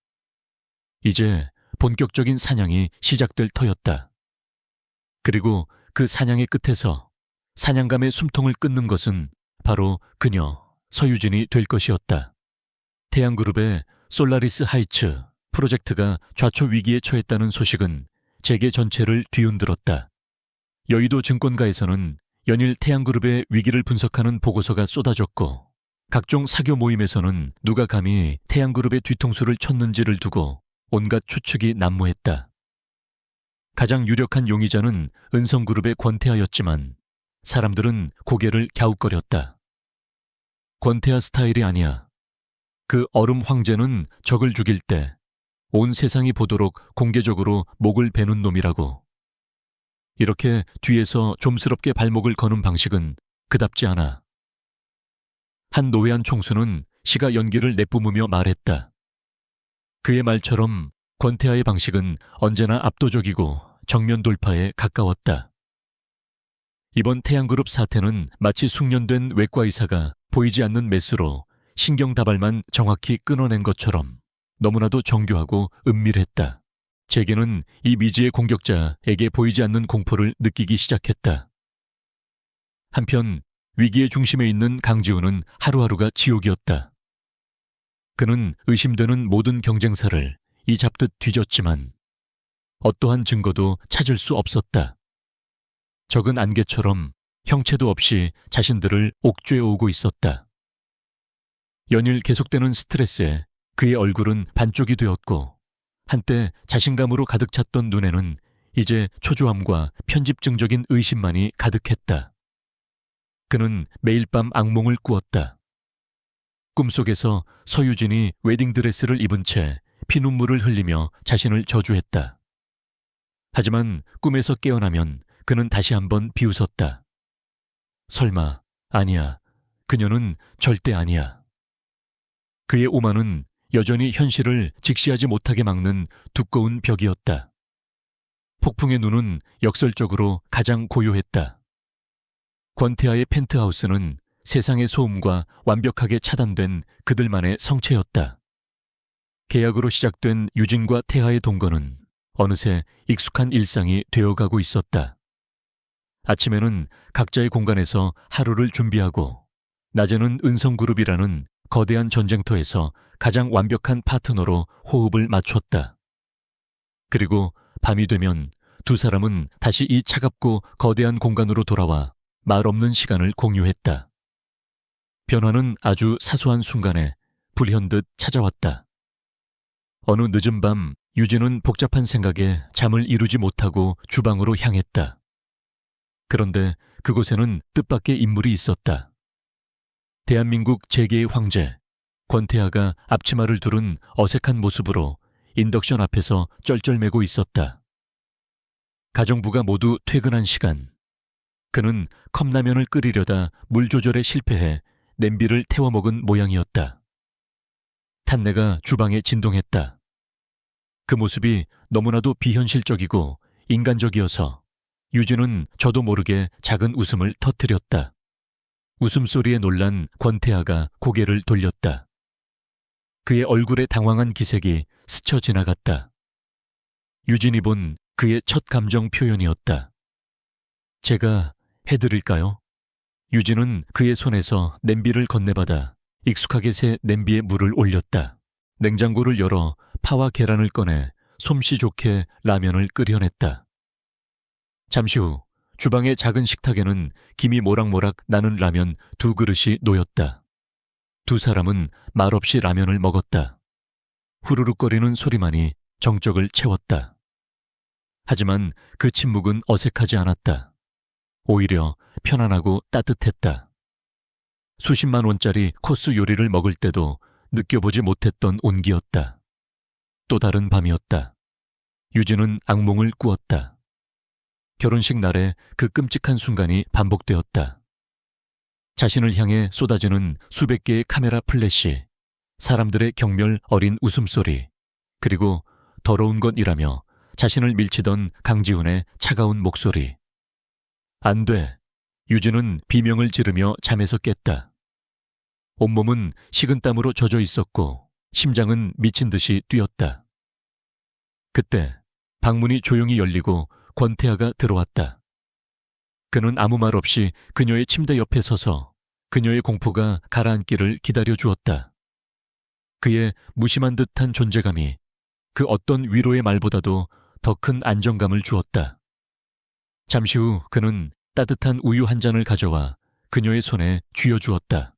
이제 본격적인 사냥이 시작될 터였다. 그리고 그 사냥의 끝에서 사냥감의 숨통을 끊는 것은 바로 그녀, 서유진이 될 것이었다. 태양그룹의 솔라리스 하이츠 프로젝트가 좌초 위기에 처했다는 소식은 재계 전체를 뒤흔들었다. 여의도 증권가에서는 연일 태양그룹의 위기를 분석하는 보고서가 쏟아졌고 각종 사교 모임에서는 누가 감히 태양그룹의 뒤통수를 쳤는지를 두고 온갖 추측이 난무했다. 가장 유력한 용의자는 은성그룹의 권태하였지만 사람들은 고개를 갸웃거렸다. 권태하 스타일이 아니야. 그 얼음 황제는 적을 죽일 때 온 세상이 보도록 공개적으로 목을 베는 놈이라고. 이렇게 뒤에서 좀스럽게 발목을 거는 방식은 그답지 않아. 한 노회한 총수는 시가 연기를 내뿜으며 말했다. 그의 말처럼 권태하의 방식은 언제나 압도적이고 정면 돌파에 가까웠다. 이번 태양그룹 사태는 마치 숙련된 외과 의사가 보이지 않는 메스로 신경다발만 정확히 끊어낸 것처럼 너무나도 정교하고 은밀했다. 재계는 이 미지의 공격자에게 보이지 않는 공포를 느끼기 시작했다. 한편 위기의 중심에 있는 강지훈은 하루하루가 지옥이었다. 그는 의심되는 모든 경쟁사를 이 잡듯 뒤졌지만 어떠한 증거도 찾을 수 없었다. 적은 안개처럼 형체도 없이 자신들을 옥죄어오고 있었다. 연일 계속되는 스트레스에 그의 얼굴은 반쪽이 되었고 한때 자신감으로 가득 찼던 눈에는 이제 초조함과 편집증적인 의심만이 가득했다. 그는 매일 밤 악몽을 꾸었다. 꿈속에서 서유진이 웨딩드레스를 입은 채 피눈물을 흘리며 자신을 저주했다. 하지만 꿈에서 깨어나면 그는 다시 한번 비웃었다. 설마, 아니야. 그녀는 절대 아니야. 그의 오만은 여전히 현실을 직시하지 못하게 막는 두꺼운 벽이었다. 폭풍의 눈은 역설적으로 가장 고요했다. 권태아의 펜트하우스는 세상의 소음과 완벽하게 차단된 그들만의 성체였다. 계약으로 시작된 유진과 태아의 동거는 어느새 익숙한 일상이 되어가고 있었다. 아침에는 각자의 공간에서 하루를 준비하고, 낮에는 은성그룹이라는 거대한 전쟁터에서 가장 완벽한 파트너로 호흡을 맞췄다. 그리고 밤이 되면 두 사람은 다시 이 차갑고 거대한 공간으로 돌아와 말 없는 시간을 공유했다. 변화는 아주 사소한 순간에 불현듯 찾아왔다. 어느 늦은 밤 유진은 복잡한 생각에 잠을 이루지 못하고 주방으로 향했다. 그런데 그곳에는 뜻밖의 인물이 있었다. 대한민국 재계의 황제, 권태아가 앞치마를 두른 어색한 모습으로 인덕션 앞에서 쩔쩔매고 있었다. 가정부가 모두 퇴근한 시간, 그는 컵라면을 끓이려다 물 조절에 실패해 냄비를 태워먹은 모양이었다. 탄내가 주방에 진동했다. 그 모습이 너무나도 비현실적이고 인간적이어서 유진은 저도 모르게 작은 웃음을 터뜨렸다. 웃음소리에 놀란 권태아가 고개를 돌렸다. 그의 얼굴에 당황한 기색이 스쳐 지나갔다. 유진이 본 그의 첫 감정 표현이었다. 제가 해드릴까요? 유진은 그의 손에서 냄비를 건네받아 익숙하게 새 냄비에 물을 올렸다. 냉장고를 열어 파와 계란을 꺼내 솜씨 좋게 라면을 끓여냈다. 잠시 후 주방의 작은 식탁에는 김이 모락모락 나는 라면 2그릇이 놓였다. 두 사람은 말없이 라면을 먹었다. 후루룩거리는 소리만이 정적을 채웠다. 하지만 그 침묵은 어색하지 않았다. 오히려 편안하고 따뜻했다. 수십만 원짜리 코스 요리를 먹을 때도 느껴보지 못했던 온기였다. 또 다른 밤이었다. 유진은 악몽을 꾸었다. 결혼식 날에 그 끔찍한 순간이 반복되었다. 자신을 향해 쏟아지는 수백 개의 카메라 플래시, 사람들의 경멸 어린 웃음소리, 그리고 더러운 것이라며 자신을 밀치던 강지훈의 차가운 목소리. 안 돼. 유진은 비명을 지르며 잠에서 깼다. 온몸은 식은땀으로 젖어 있었고 심장은 미친 듯이 뛰었다. 그때 방문이 조용히 열리고 권태아가 들어왔다. 그는 아무 말 없이 그녀의 침대 옆에 서서 그녀의 공포가 가라앉기를 기다려 주었다. 그의 무심한 듯한 존재감이 그 어떤 위로의 말보다도 더 큰 안정감을 주었다. 잠시 후 그는 따뜻한 우유 한 잔을 가져와 그녀의 손에 쥐어주었다.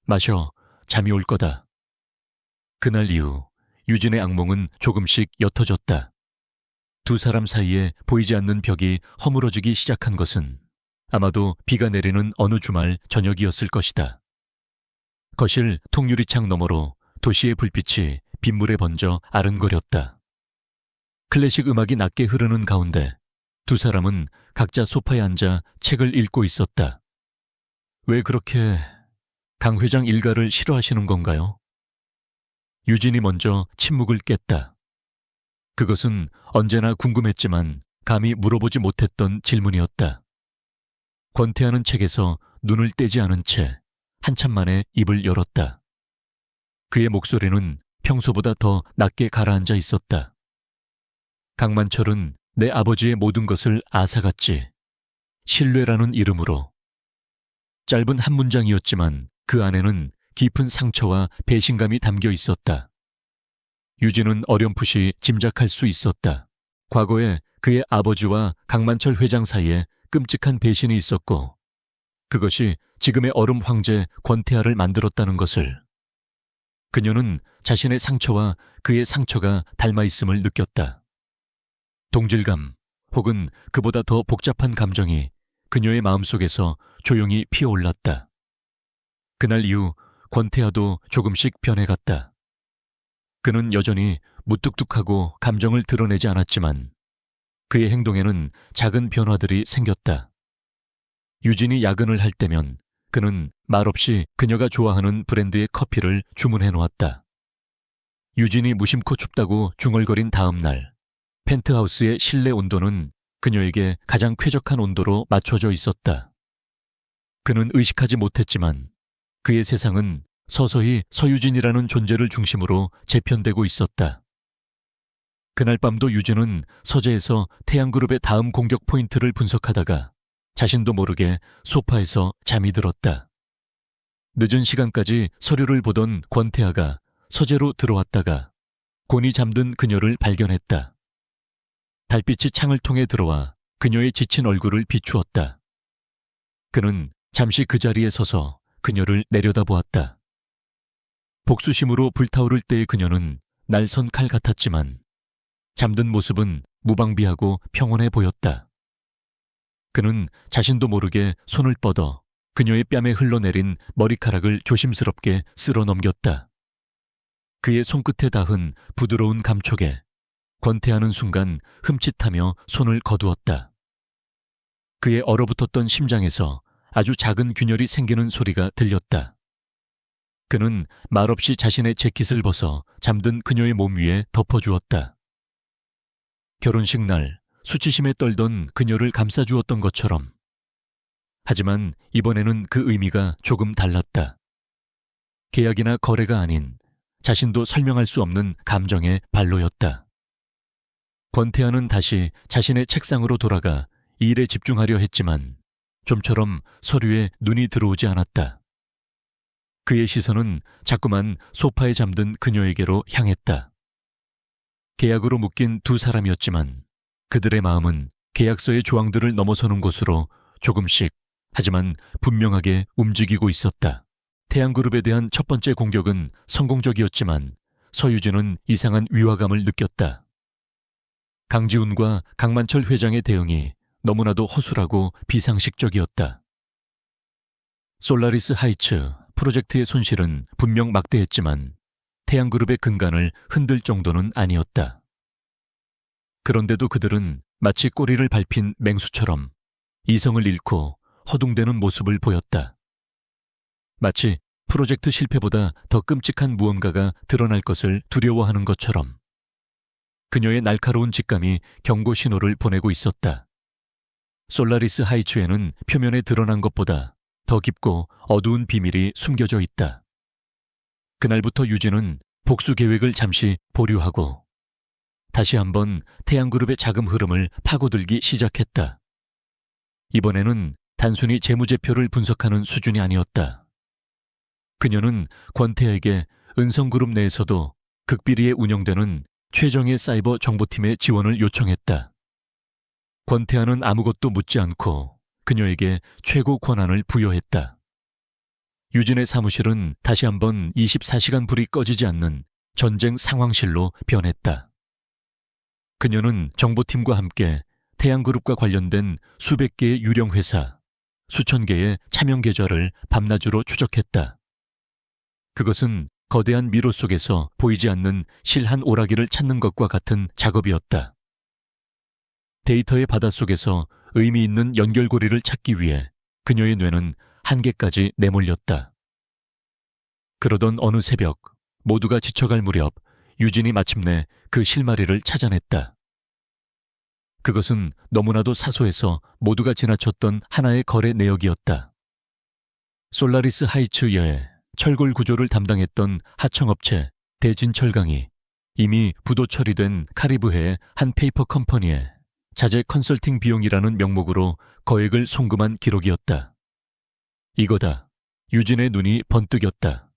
마셔, 잠이 올 거다. 그날 이후 유진의 악몽은 조금씩 옅어졌다. 두 사람 사이에 보이지 않는 벽이 허물어지기 시작한 것은 아마도 비가 내리는 어느 주말 저녁이었을 것이다. 거실 통유리창 너머로 도시의 불빛이 빗물에 번져 아른거렸다. 클래식 음악이 낮게 흐르는 가운데 두 사람은 각자 소파에 앉아 책을 읽고 있었다. 왜 그렇게 강 회장 일가를 싫어하시는 건가요? 유진이 먼저 침묵을 깼다. 그것은 언제나 궁금했지만 감히 물어보지 못했던 질문이었다. 권태아는 책에서 눈을 떼지 않은 채 한참 만에 입을 열었다. 그의 목소리는 평소보다 더 낮게 가라앉아 있었다. 강만철은 내 아버지의 모든 것을 앗아갔지. 신뢰라는 이름으로. 짧은 한 문장이었지만 그 안에는 깊은 상처와 배신감이 담겨 있었다. 유진은 어렴풋이 짐작할 수 있었다. 과거에 그의 아버지와 강만철 회장 사이에 끔찍한 배신이 있었고 그것이 지금의 얼음 황제 권태아를 만들었다는 것을. 그녀는 자신의 상처와 그의 상처가 닮아 있음을 느꼈다. 동질감 혹은 그보다 더 복잡한 감정이 그녀의 마음속에서 조용히 피어올랐다. 그날 이후 권태아도 조금씩 변해갔다. 그는 여전히 무뚝뚝하고 감정을 드러내지 않았지만 그의 행동에는 작은 변화들이 생겼다. 유진이 야근을 할 때면 그는 말없이 그녀가 좋아하는 브랜드의 커피를 주문해 놓았다. 유진이 무심코 춥다고 중얼거린 다음 날, 펜트하우스의 실내 온도는 그녀에게 가장 쾌적한 온도로 맞춰져 있었다. 그는 의식하지 못했지만 그의 세상은 서서히 서유진이라는 존재를 중심으로 재편되고 있었다. 그날 밤도 유진은 서재에서 태양그룹의 다음 공격 포인트를 분석하다가 자신도 모르게 소파에서 잠이 들었다. 늦은 시간까지 서류를 보던 권태아가 서재로 들어왔다가 곤히 잠든 그녀를 발견했다. 달빛이 창을 통해 들어와 그녀의 지친 얼굴을 비추었다. 그는 잠시 그 자리에 서서 그녀를 내려다보았다. 복수심으로 불타오를 때의 그녀는 날선 칼 같았지만 잠든 모습은 무방비하고 평온해 보였다. 그는 자신도 모르게 손을 뻗어 그녀의 뺨에 흘러내린 머리카락을 조심스럽게 쓸어 넘겼다. 그의 손끝에 닿은 부드러운 감촉에 권태하는 순간 흠칫하며 손을 거두었다. 그의 얼어붙었던 심장에서 아주 작은 균열이 생기는 소리가 들렸다. 그는 말없이 자신의 재킷을 벗어 잠든 그녀의 몸 위에 덮어주었다. 결혼식 날 수치심에 떨던 그녀를 감싸주었던 것처럼. 하지만 이번에는 그 의미가 조금 달랐다. 계약이나 거래가 아닌 자신도 설명할 수 없는 감정의 발로였다. 권태아는 다시 자신의 책상으로 돌아가 일에 집중하려 했지만 좀처럼 서류에 눈이 들어오지 않았다. 그의 시선은 자꾸만 소파에 잠든 그녀에게로 향했다. 계약으로 묶인 두 사람이었지만 그들의 마음은 계약서의 조항들을 넘어서는 곳으로 조금씩 하지만 분명하게 움직이고 있었다. 태양그룹에 대한 첫 번째 공격은 성공적이었지만 서유진은 이상한 위화감을 느꼈다. 강지훈과 강만철 회장의 대응이 너무나도 허술하고 비상식적이었다. 솔라리스 하이츠 프로젝트의 손실은 분명 막대했지만 태양그룹의 근간을 흔들 정도는 아니었다. 그런데도 그들은 마치 꼬리를 밟힌 맹수처럼 이성을 잃고 허둥대는 모습을 보였다. 마치 프로젝트 실패보다 더 끔찍한 무언가가 드러날 것을 두려워하는 것처럼. 그녀의 날카로운 직감이 경고 신호를 보내고 있었다. 솔라리스 하이츠에는 표면에 드러난 것보다 더 깊고 어두운 비밀이 숨겨져 있다. 그날부터 유진은 복수 계획을 잠시 보류하고 다시 한번 태양그룹의 자금 흐름을 파고들기 시작했다. 이번에는 단순히 재무제표를 분석하는 수준이 아니었다. 그녀는 권태아에게 은성그룹 내에서도 극비리에 운영되는 최정예 사이버 정보팀의 지원을 요청했다. 권태아는 아무것도 묻지 않고 그녀에게 최고 권한을 부여했다. 유진의 사무실은 다시 한번 24시간 불이 꺼지지 않는 전쟁 상황실로 변했다. 그녀는 정보팀과 함께 태양그룹과 관련된 수백 개의 유령 회사, 수천 개의 차명 계좌를 밤낮으로 추적했다. 그것은 거대한 미로 속에서 보이지 않는 실한 오라기를 찾는 것과 같은 작업이었다. 데이터의 바닷속에서 의미 있는 연결고리를 찾기 위해 그녀의 뇌는 한계까지 내몰렸다. 그러던 어느 새벽, 모두가 지쳐갈 무렵 유진이 마침내 그 실마리를 찾아냈다. 그것은 너무나도 사소해서 모두가 지나쳤던 하나의 거래 내역이었다. 솔라리스 하이츠여의 철골 구조를 담당했던 하청업체 대진철강이 이미 부도 처리된 카리브해의 한 페이퍼 컴퍼니에 자재 컨설팅 비용이라는 명목으로 거액을 송금한 기록이었다. 이거다. 유진의 눈이 번뜩였다.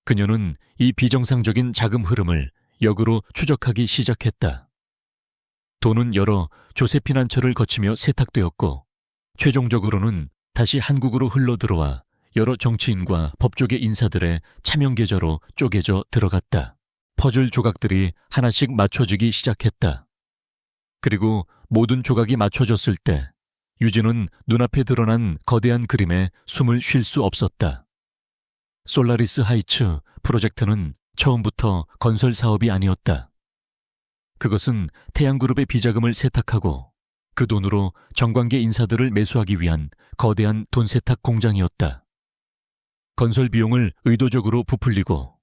그녀는 이 비정상적인 자금 흐름을 역으로 추적하기 시작했다. 돈은 여러 조세피난처를 거치며 세탁되었고 최종적으로는 다시 한국으로 흘러들어와 여러 정치인과 법조계 인사들의 차명 계좌로 쪼개져 들어갔다. 퍼즐 조각들이 하나씩 맞춰지기 시작했다. 그리고 모든 조각이 맞춰졌을 때 유진은 눈앞에 드러난 거대한 그림에 숨을 쉴 수 없었다. 솔라리스 하이츠 프로젝트는 처음부터 건설 사업이 아니었다. 그것은 태양그룹의 비자금을 세탁하고 그 돈으로 정관계 인사들을 매수하기 위한 거대한 돈 세탁 공장이었다. 건설 비용을 의도적으로 부풀리고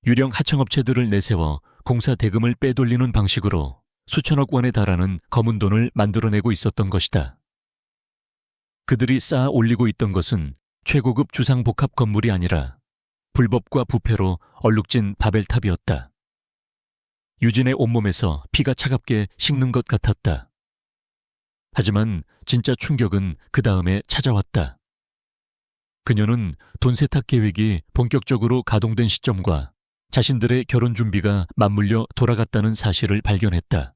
유령 하청업체들을 내세워 공사 대금을 빼돌리는 방식으로 수천억 원에 달하는 검은 돈을 만들어내고 있었던 것이다. 그들이 쌓아 올리고 있던 것은 최고급 주상복합 건물이 아니라 불법과 부패로 얼룩진 바벨탑이었다. 유진의 온몸에서 피가 차갑게 식는 것 같았다. 하지만 진짜 충격은 그 다음에 찾아왔다. 그녀는 돈 세탁 계획이 본격적으로 가동된 시점과 자신들의 결혼 준비가 맞물려 돌아갔다는 사실을 발견했다.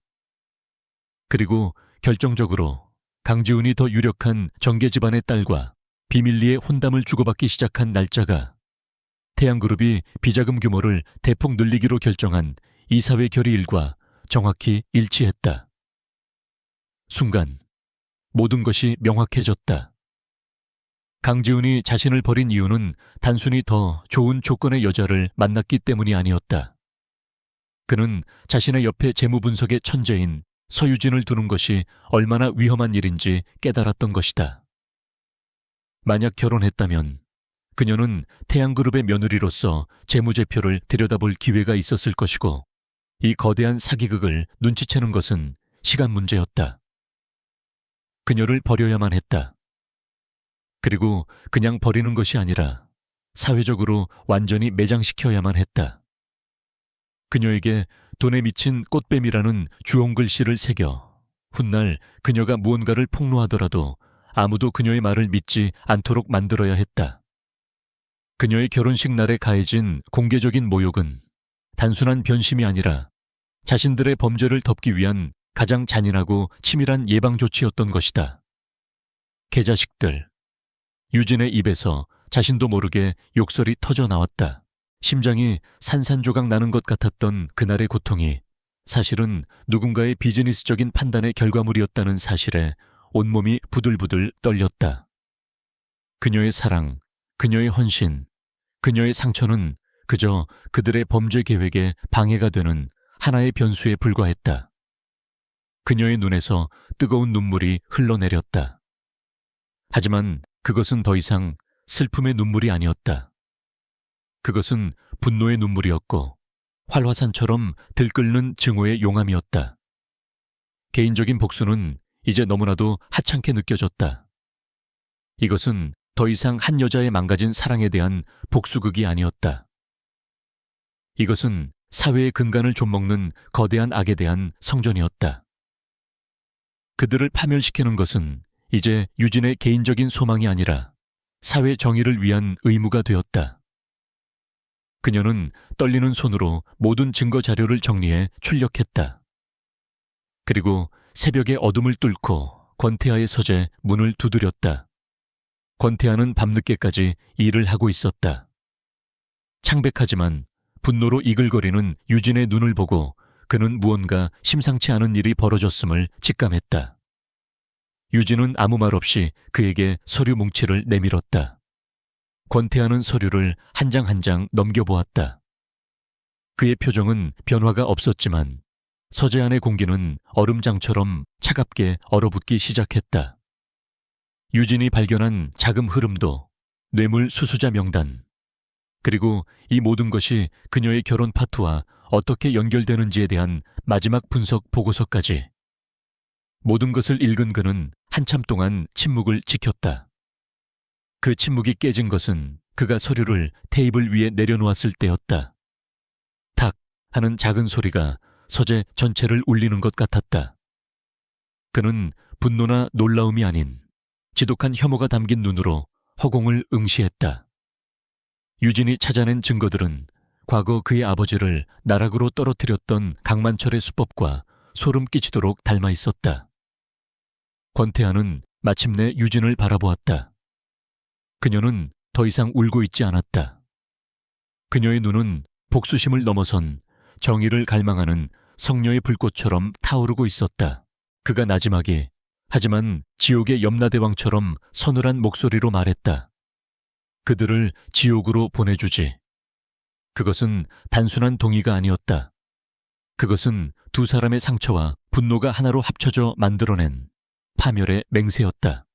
그리고 결정적으로 강지훈이 더 유력한 정계 집안의 딸과 비밀리에 혼담을 주고받기 시작한 날짜가 태양그룹이 비자금 규모를 대폭 늘리기로 결정한 이사회 결의일과 정확히 일치했다. 순간 모든 것이 명확해졌다. 강지훈이 자신을 버린 이유는 단순히 더 좋은 조건의 여자를 만났기 때문이 아니었다. 그는 자신의 옆에 재무분석의 천재인 서유진을 두는 것이 얼마나 위험한 일인지 깨달았던 것이다. 만약 결혼했다면 그녀는 태양그룹의 며느리로서 재무제표를 들여다볼 기회가 있었을 것이고 이 거대한 사기극을 눈치채는 것은 시간 문제였다. 그녀를 버려야만 했다. 그리고 그냥 버리는 것이 아니라 사회적으로 완전히 매장시켜야만 했다. 그녀에게 돈에 미친 꽃뱀이라는 주홍 글씨를 새겨 훗날 그녀가 무언가를 폭로하더라도 아무도 그녀의 말을 믿지 않도록 만들어야 했다. 그녀의 결혼식 날에 가해진 공개적인 모욕은 단순한 변심이 아니라 자신들의 범죄를 덮기 위한 가장 잔인하고 치밀한 예방조치였던 것이다. 개자식들. 유진의 입에서 자신도 모르게 욕설이 터져 나왔다. 심장이 산산조각 나는 것 같았던 그날의 고통이 사실은 누군가의 비즈니스적인 판단의 결과물이었다는 사실에 온몸이 부들부들 떨렸다. 그녀의 사랑, 그녀의 헌신, 그녀의 상처는 그저 그들의 범죄 계획에 방해가 되는 하나의 변수에 불과했다. 그녀의 눈에서 뜨거운 눈물이 흘러내렸다. 하지만 그것은 더 이상 슬픔의 눈물이 아니었다. 그것은 분노의 눈물이었고 활화산처럼 들끓는 증오의 용암이었다. 개인적인 복수는 이제 너무나도 하찮게 느껴졌다. 이것은 더 이상 한 여자의 망가진 사랑에 대한 복수극이 아니었다. 이것은 사회의 근간을 좀먹는 거대한 악에 대한 성전이었다. 그들을 파멸시키는 것은 이제 유진의 개인적인 소망이 아니라 사회 정의를 위한 의무가 되었다. 그녀는 떨리는 손으로 모든 증거 자료를 정리해 출력했다. 그리고 새벽의 어둠을 뚫고 권태하의 서재 문을 두드렸다. 권태하는 밤늦게까지 일을 하고 있었다. 창백하지만 분노로 이글거리는 유진의 눈을 보고 그는 무언가 심상치 않은 일이 벌어졌음을 직감했다. 유진은 아무 말 없이 그에게 서류 뭉치를 내밀었다. 권태하는 서류를 한 장 한 장 넘겨보았다. 그의 표정은 변화가 없었지만 서재 안의 공기는 얼음장처럼 차갑게 얼어붙기 시작했다. 유진이 발견한 자금 흐름도, 뇌물 수수자 명단, 그리고 이 모든 것이 그녀의 결혼 파트와 어떻게 연결되는지에 대한 마지막 분석 보고서까지. 모든 것을 읽은 그는 한참 동안 침묵을 지켰다. 그 침묵이 깨진 것은 그가 서류를 테이블 위에 내려놓았을 때였다. 탁 하는 작은 소리가 서재 전체를 울리는 것 같았다. 그는 분노나 놀라움이 아닌 지독한 혐오가 담긴 눈으로 허공을 응시했다. 유진이 찾아낸 증거들은 과거 그의 아버지를 나락으로 떨어뜨렸던 강만철의 수법과 소름 끼치도록 닮아 있었다. 권태하는 마침내 유진을 바라보았다. 그녀는 더 이상 울고 있지 않았다. 그녀의 눈은 복수심을 넘어선 정의를 갈망하는 성녀의 불꽃처럼 타오르고 있었다. 그가 나지막이 하지만 지옥의 염라대왕처럼 서늘한 목소리로 말했다. 그들을 지옥으로 보내주지. 그것은 단순한 동의가 아니었다. 그것은 두 사람의 상처와 분노가 하나로 합쳐져 만들어낸 파멸의 맹세였다.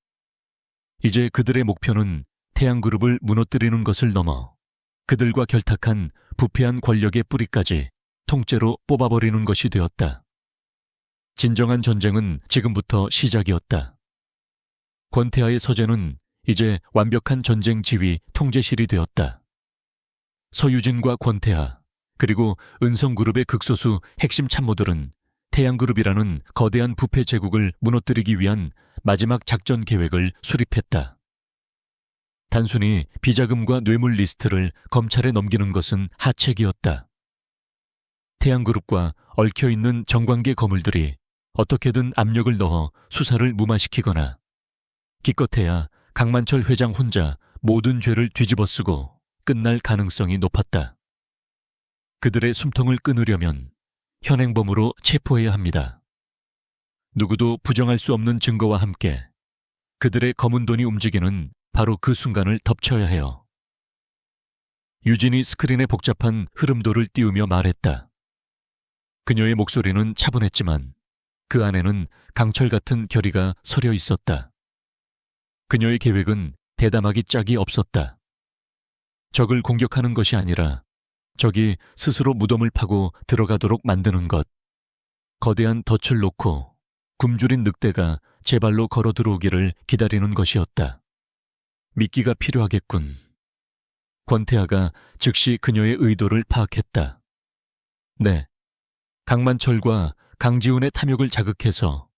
이제 그들의 목표는 태양그룹을 무너뜨리는 것을 넘어 그들과 결탁한 부패한 권력의 뿌리까지 통째로 뽑아버리는 것이 되었다. 진정한 전쟁은 지금부터 시작이었다. 권태하의 서재는 이제 완벽한 전쟁 지휘 통제실이 되었다. 서유진과 권태하, 그리고 은성그룹의 극소수 핵심 참모들은 태양그룹이라는 거대한 부패 제국을 무너뜨리기 위한 마지막 작전 계획을 수립했다. 단순히 비자금과 뇌물 리스트를 검찰에 넘기는 것은 하책이었다. 태양그룹과 얽혀있는 정관계 거물들이 어떻게든 압력을 넣어 수사를 무마시키거나 기껏해야 강만철 회장 혼자 모든 죄를 뒤집어쓰고 끝날 가능성이 높았다. 그들의 숨통을 끊으려면 현행범으로 체포해야 합니다. 누구도 부정할 수 없는 증거와 함께 그들의 검은 돈이 움직이는 바로 그 순간을 덮쳐야 해요. 유진이 스크린에 복잡한 흐름도를 띄우며 말했다. 그녀의 목소리는 차분했지만 그 안에는 강철 같은 결의가 서려 있었다. 그녀의 계획은 대담하기 짝이 없었다. 적을 공격하는 것이 아니라 적이 스스로 무덤을 파고 들어가도록 만드는 것. 거대한 덫을 놓고 굶주린 늑대가 제 발로 걸어 들어오기를 기다리는 것이었다. 미끼가 필요하겠군. 권태하가 즉시 그녀의 의도를 파악했다. 네, 강만철과 강지훈의 탐욕을 자극해서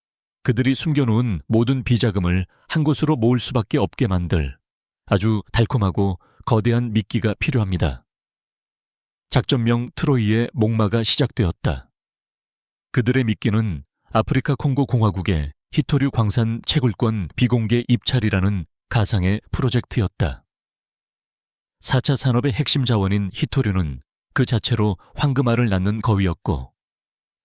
그들이 숨겨놓은 모든 비자금을 한 곳으로 모을 수밖에 없게 만들 아주 달콤하고 거대한 미끼가 필요합니다. 작전명 트로이의 목마가 시작되었다. 그들의 미끼는 아프리카 콩고 공화국의 히토류 광산 채굴권 비공개 입찰이라는 가상의 프로젝트였다. 4차 산업의 핵심 자원인 히토류는 그 자체로 황금알을 낳는 거위였고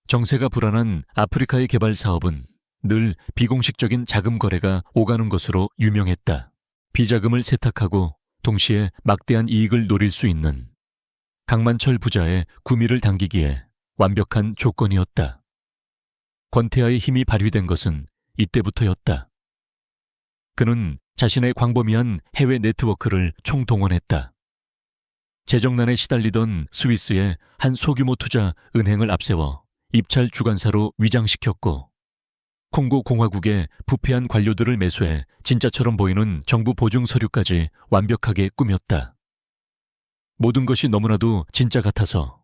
정세가 불안한 아프리카의 개발 사업은 늘 비공식적인 자금 거래가 오가는 것으로 유명했다. 비자금을 세탁하고 동시에 막대한 이익을 노릴 수 있는 강만철 부자의 구미를 당기기에 완벽한 조건이었다. 권태하의 힘이 발휘된 것은 이때부터였다. 그는 자신의 광범위한 해외 네트워크를 총동원했다. 재정난에 시달리던 스위스의 한 소규모 투자 은행을 앞세워 입찰 주관사로 위장시켰고 콩고 공화국의 부패한 관료들을 매수해 진짜처럼 보이는 정부 보증 서류까지 완벽하게 꾸몄다. 모든 것이 너무나도 진짜 같아서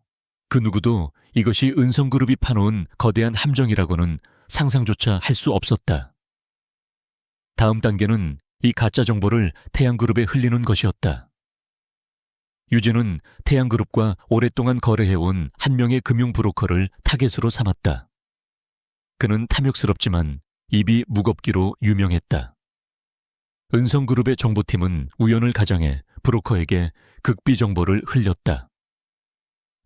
그 누구도 이것이 은성그룹이 파놓은 거대한 함정이라고는 상상조차 할 수 없었다. 다음 단계는 이 가짜 정보를 태양그룹에 흘리는 것이었다. 유진은 태양그룹과 오랫동안 거래해온 한 명의 금융 브로커를 타겟으로 삼았다. 그는 탐욕스럽지만 입이 무겁기로 유명했다. 은성그룹의 정보팀은 우연을 가장해 브로커에게 극비 정보를 흘렸다.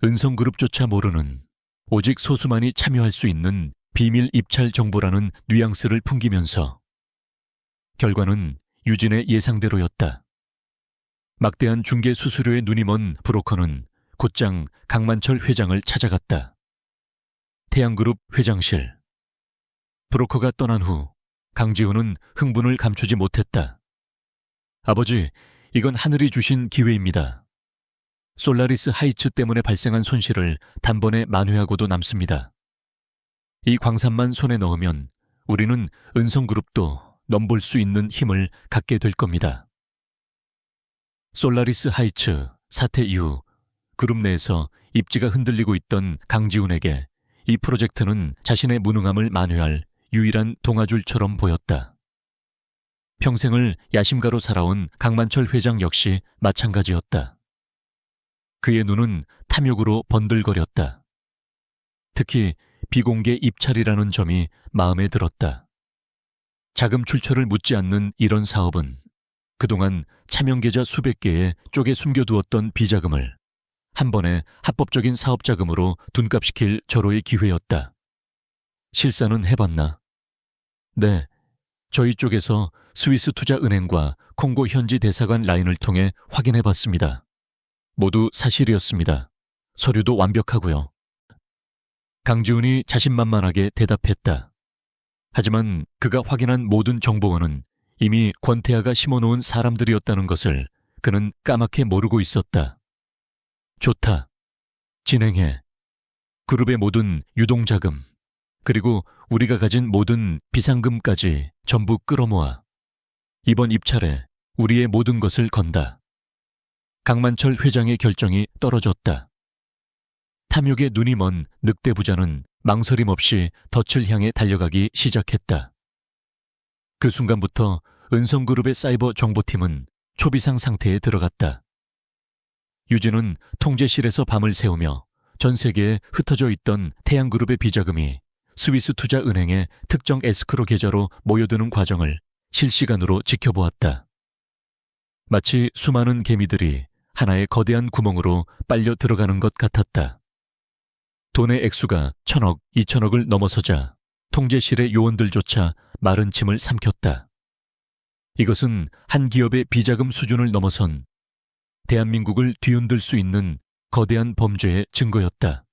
은성그룹조차 모르는 오직 소수만이 참여할 수 있는 비밀 입찰 정보라는 뉘앙스를 풍기면서 결과는 유진의 예상대로였다. 막대한 중개 수수료에 눈이 먼 브로커는 곧장 강만철 회장을 찾아갔다. 태양그룹 회장실. 브로커가 떠난 후 강지훈은 흥분을 감추지 못했다. 아버지, 이건 하늘이 주신 기회입니다. 솔라리스 하이츠 때문에 발생한 손실을 단번에 만회하고도 남습니다. 이 광산만 손에 넣으면 우리는 은성그룹도 넘볼 수 있는 힘을 갖게 될 겁니다. 솔라리스 하이츠 사태 이후 그룹 내에서 입지가 흔들리고 있던 강지훈에게 이 프로젝트는 자신의 무능함을 만회할 유일한 동아줄처럼 보였다. 평생을 야심가로 살아온 강만철 회장 역시 마찬가지였다. 그의 눈은 탐욕으로 번들거렸다. 특히 비공개 입찰이라는 점이 마음에 들었다. 자금 출처를 묻지 않는 이런 사업은 그동안 차명계좌 수백 개에 쪼개 숨겨두었던 비자금을 한 번에 합법적인 사업 자금으로 둔갑시킬 절호의 기회였다. 실사는 해봤나? 네, 저희 쪽에서 스위스 투자은행과 콩고 현지 대사관 라인을 통해 확인해봤습니다. 모두 사실이었습니다. 서류도 완벽하고요. 강지훈이 자신만만하게 대답했다. 하지만 그가 확인한 모든 정보원은 이미 권태아가 심어놓은 사람들이었다는 것을 그는 까맣게 모르고 있었다. 좋다. 진행해. 그룹의 모든 유동자금, 그리고 우리가 가진 모든 비상금까지 전부 끌어모아. 이번 입찰에 우리의 모든 것을 건다. 강만철 회장의 결정이 떨어졌다. 탐욕에 눈이 먼 늑대 부자는 망설임 없이 덫을 향해 달려가기 시작했다. 그 순간부터 은성그룹의 사이버 정보팀은 초비상 상태에 들어갔다. 유진은 통제실에서 밤을 새우며 전 세계에 흩어져 있던 태양그룹의 비자금이 스위스투자은행의 특정 에스크로 계좌로 모여드는 과정을 실시간으로 지켜보았다. 마치 수많은 개미들이 하나의 거대한 구멍으로 빨려 들어가는 것 같았다. 돈의 액수가 1,000억, 2,000억을 넘어서자 통제실의 요원들조차 마른 침을 삼켰다. 이것은 한 기업의 비자금 수준을 넘어선 대한민국을 뒤흔들 수 있는 거대한 범죄의 증거였다.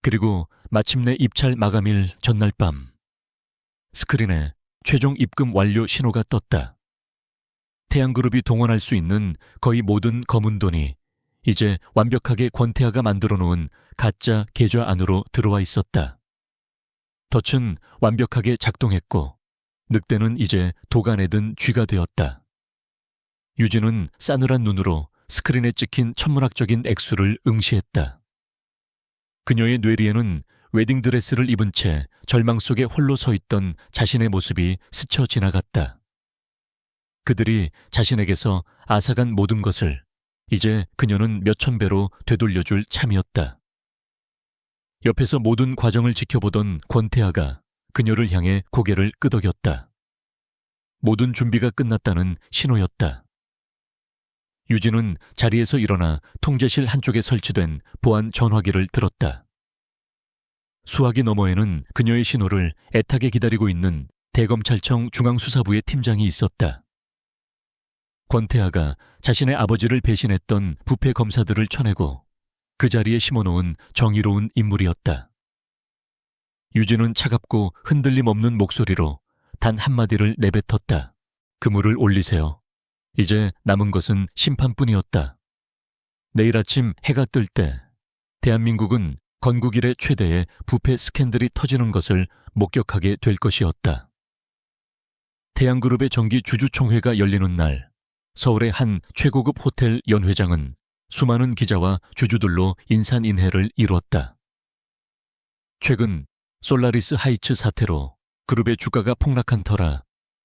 그리고 마침내 입찰 마감일 전날 밤, 스크린에 최종 입금 완료 신호가 떴다. 태양그룹이 동원할 수 있는 거의 모든 검은 돈이 이제 완벽하게 권태아가 만들어 놓은 가짜 계좌 안으로 들어와 있었다. 덫은 완벽하게 작동했고 늑대는 이제 도간에 든 쥐가 되었다. 유진은 싸늘한 눈으로 스크린에 찍힌 천문학적인 액수를 응시했다. 그녀의 뇌리에는 웨딩드레스를 입은 채 절망 속에 홀로 서 있던 자신의 모습이 스쳐 지나갔다. 그들이 자신에게서 앗아간 모든 것을 이제 그녀는 몇천 배로 되돌려줄 참이었다. 옆에서 모든 과정을 지켜보던 권태아가 그녀를 향해 고개를 끄덕였다. 모든 준비가 끝났다는 신호였다. 유진은 자리에서 일어나 통제실 한쪽에 설치된 보안 전화기를 들었다. 수화기 너머에는 그녀의 신호를 애타게 기다리고 있는 대검찰청 중앙수사부의 팀장이 있었다. 권태아가 자신의 아버지를 배신했던 부패 검사들을 쳐내고 그 자리에 심어놓은 정의로운 인물이었다. 유진은 차갑고 흔들림 없는 목소리로 단 한마디를 내뱉었다. 그물을 올리세요. 이제 남은 것은 심판뿐이었다. 내일 아침 해가 뜰 때 대한민국은 건국 이래 최대의 부패 스캔들이 터지는 것을 목격하게 될 것이었다. 태양그룹의 정기 주주총회가 열리는 날, 서울의 한 최고급 호텔 연회장은 수많은 기자와 주주들로 인산인해를 이루었다. 최근 솔라리스 하이츠 사태로 그룹의 주가가 폭락한 터라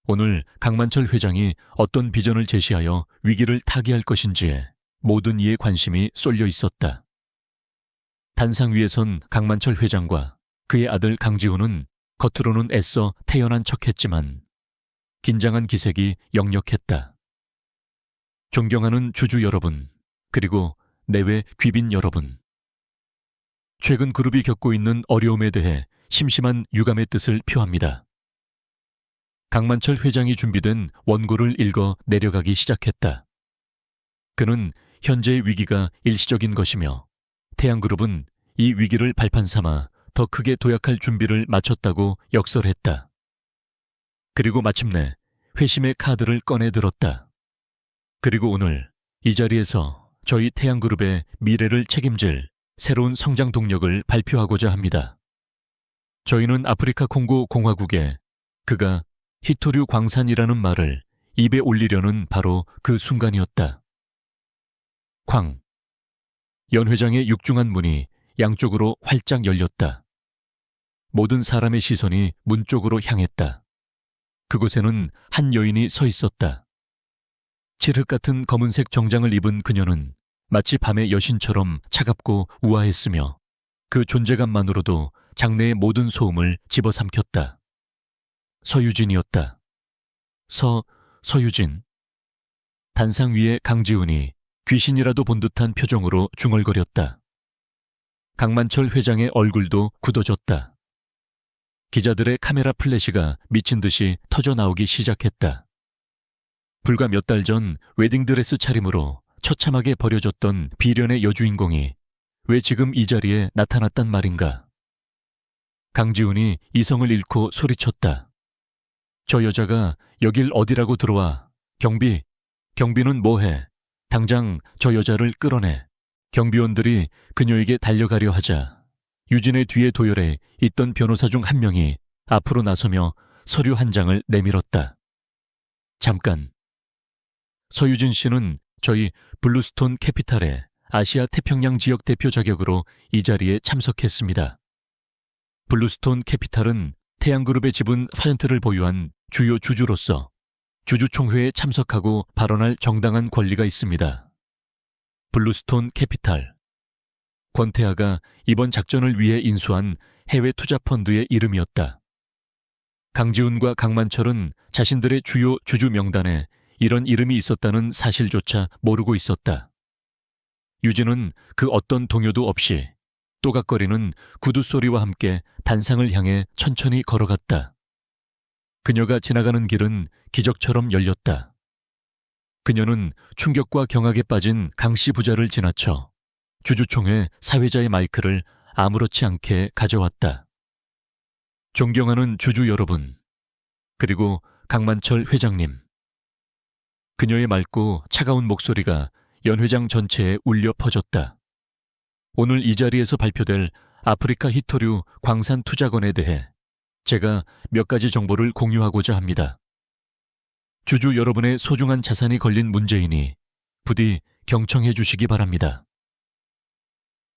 오늘 강만철 회장이 어떤 비전을 제시하여 위기를 타개할 것인지에 모든 이의 관심이 쏠려 있었다. 단상 위에 선 강만철 회장과 그의 아들 강지훈은 겉으로는 애써 태연한 척했지만 긴장한 기색이 역력했다. 존경하는 주주 여러분, 그리고 내외 귀빈 여러분. 최근 그룹이 겪고 있는 어려움에 대해 심심한 유감의 뜻을 표합니다. 강만철 회장이 준비된 원고를 읽어 내려가기 시작했다. 그는 현재의 위기가 일시적인 것이며 태양그룹은 이 위기를 발판 삼아 더 크게 도약할 준비를 마쳤다고 역설했다. 그리고 마침내 회심의 카드를 꺼내 들었다. 그리고 오늘 이 자리에서 저희 태양그룹의 미래를 책임질 새로운 성장 동력을 발표하고자 합니다. 저희는 아프리카 콩고 공화국에 그가 히토류 광산이라는 말을 입에 올리려는 바로 그 순간이었다. 쾅. 연 회장의 육중한 문이 양쪽으로 활짝 열렸다. 모든 사람의 시선이 문 쪽으로 향했다. 그곳에는 한 여인이 서 있었다. 칠흑 같은 검은색 정장을 입은 그녀는 마치 밤의 여신처럼 차갑고 우아했으며 그 존재감만으로도 장내의 모든 소음을 집어삼켰다. 서유진이었다. 서유진. 단상 위에 강지훈이 귀신이라도 본 듯한 표정으로 중얼거렸다. 강만철 회장의 얼굴도 굳어졌다. 기자들의 카메라 플래시가 미친 듯이 터져 나오기 시작했다. 불과 몇 달 전 웨딩드레스 차림으로 처참하게 버려졌던 비련의 여주인공이 왜 지금 이 자리에 나타났단 말인가? 강지훈이 이성을 잃고 소리쳤다. 저 여자가 여길 어디라고 들어와. 경비는 뭐해. 당장 저 여자를 끌어내. 경비원들이 그녀에게 달려가려 하자 유진의 뒤에 도열해 있던 변호사 중 한 명이 앞으로 나서며 서류 한 장을 내밀었다. 잠깐. 서유진 씨는 저희 블루스톤 캐피탈의 아시아 태평양 지역 대표 자격으로 이 자리에 참석했습니다. 블루스톤 캐피탈은 태양그룹의 지분 8%를 보유한 주요 주주로서 주주총회에 참석하고 발언할 정당한 권리가 있습니다. 블루스톤 캐피탈. 권태하가 이번 작전을 위해 인수한 해외 투자 펀드의 이름이었다. 강지훈과 강만철은 자신들의 주요 주주 명단에 이런 이름이 있었다는 사실조차 모르고 있었다. 유진은 그 어떤 동요도 없이 또각거리는 구두 소리와 함께 단상을 향해 천천히 걸어갔다. 그녀가 지나가는 길은 기적처럼 열렸다. 그녀는 충격과 경악에 빠진 강씨 부자를 지나쳐 주주총회 사회자의 마이크를 아무렇지 않게 가져왔다. 존경하는 주주 여러분, 그리고 강만철 회장님. 그녀의 맑고 차가운 목소리가 연회장 전체에 울려 퍼졌다. 오늘 이 자리에서 발표될 아프리카 히토류 광산 투자건에 대해 제가 몇 가지 정보를 공유하고자 합니다. 주주 여러분의 소중한 자산이 걸린 문제이니 부디 경청해 주시기 바랍니다.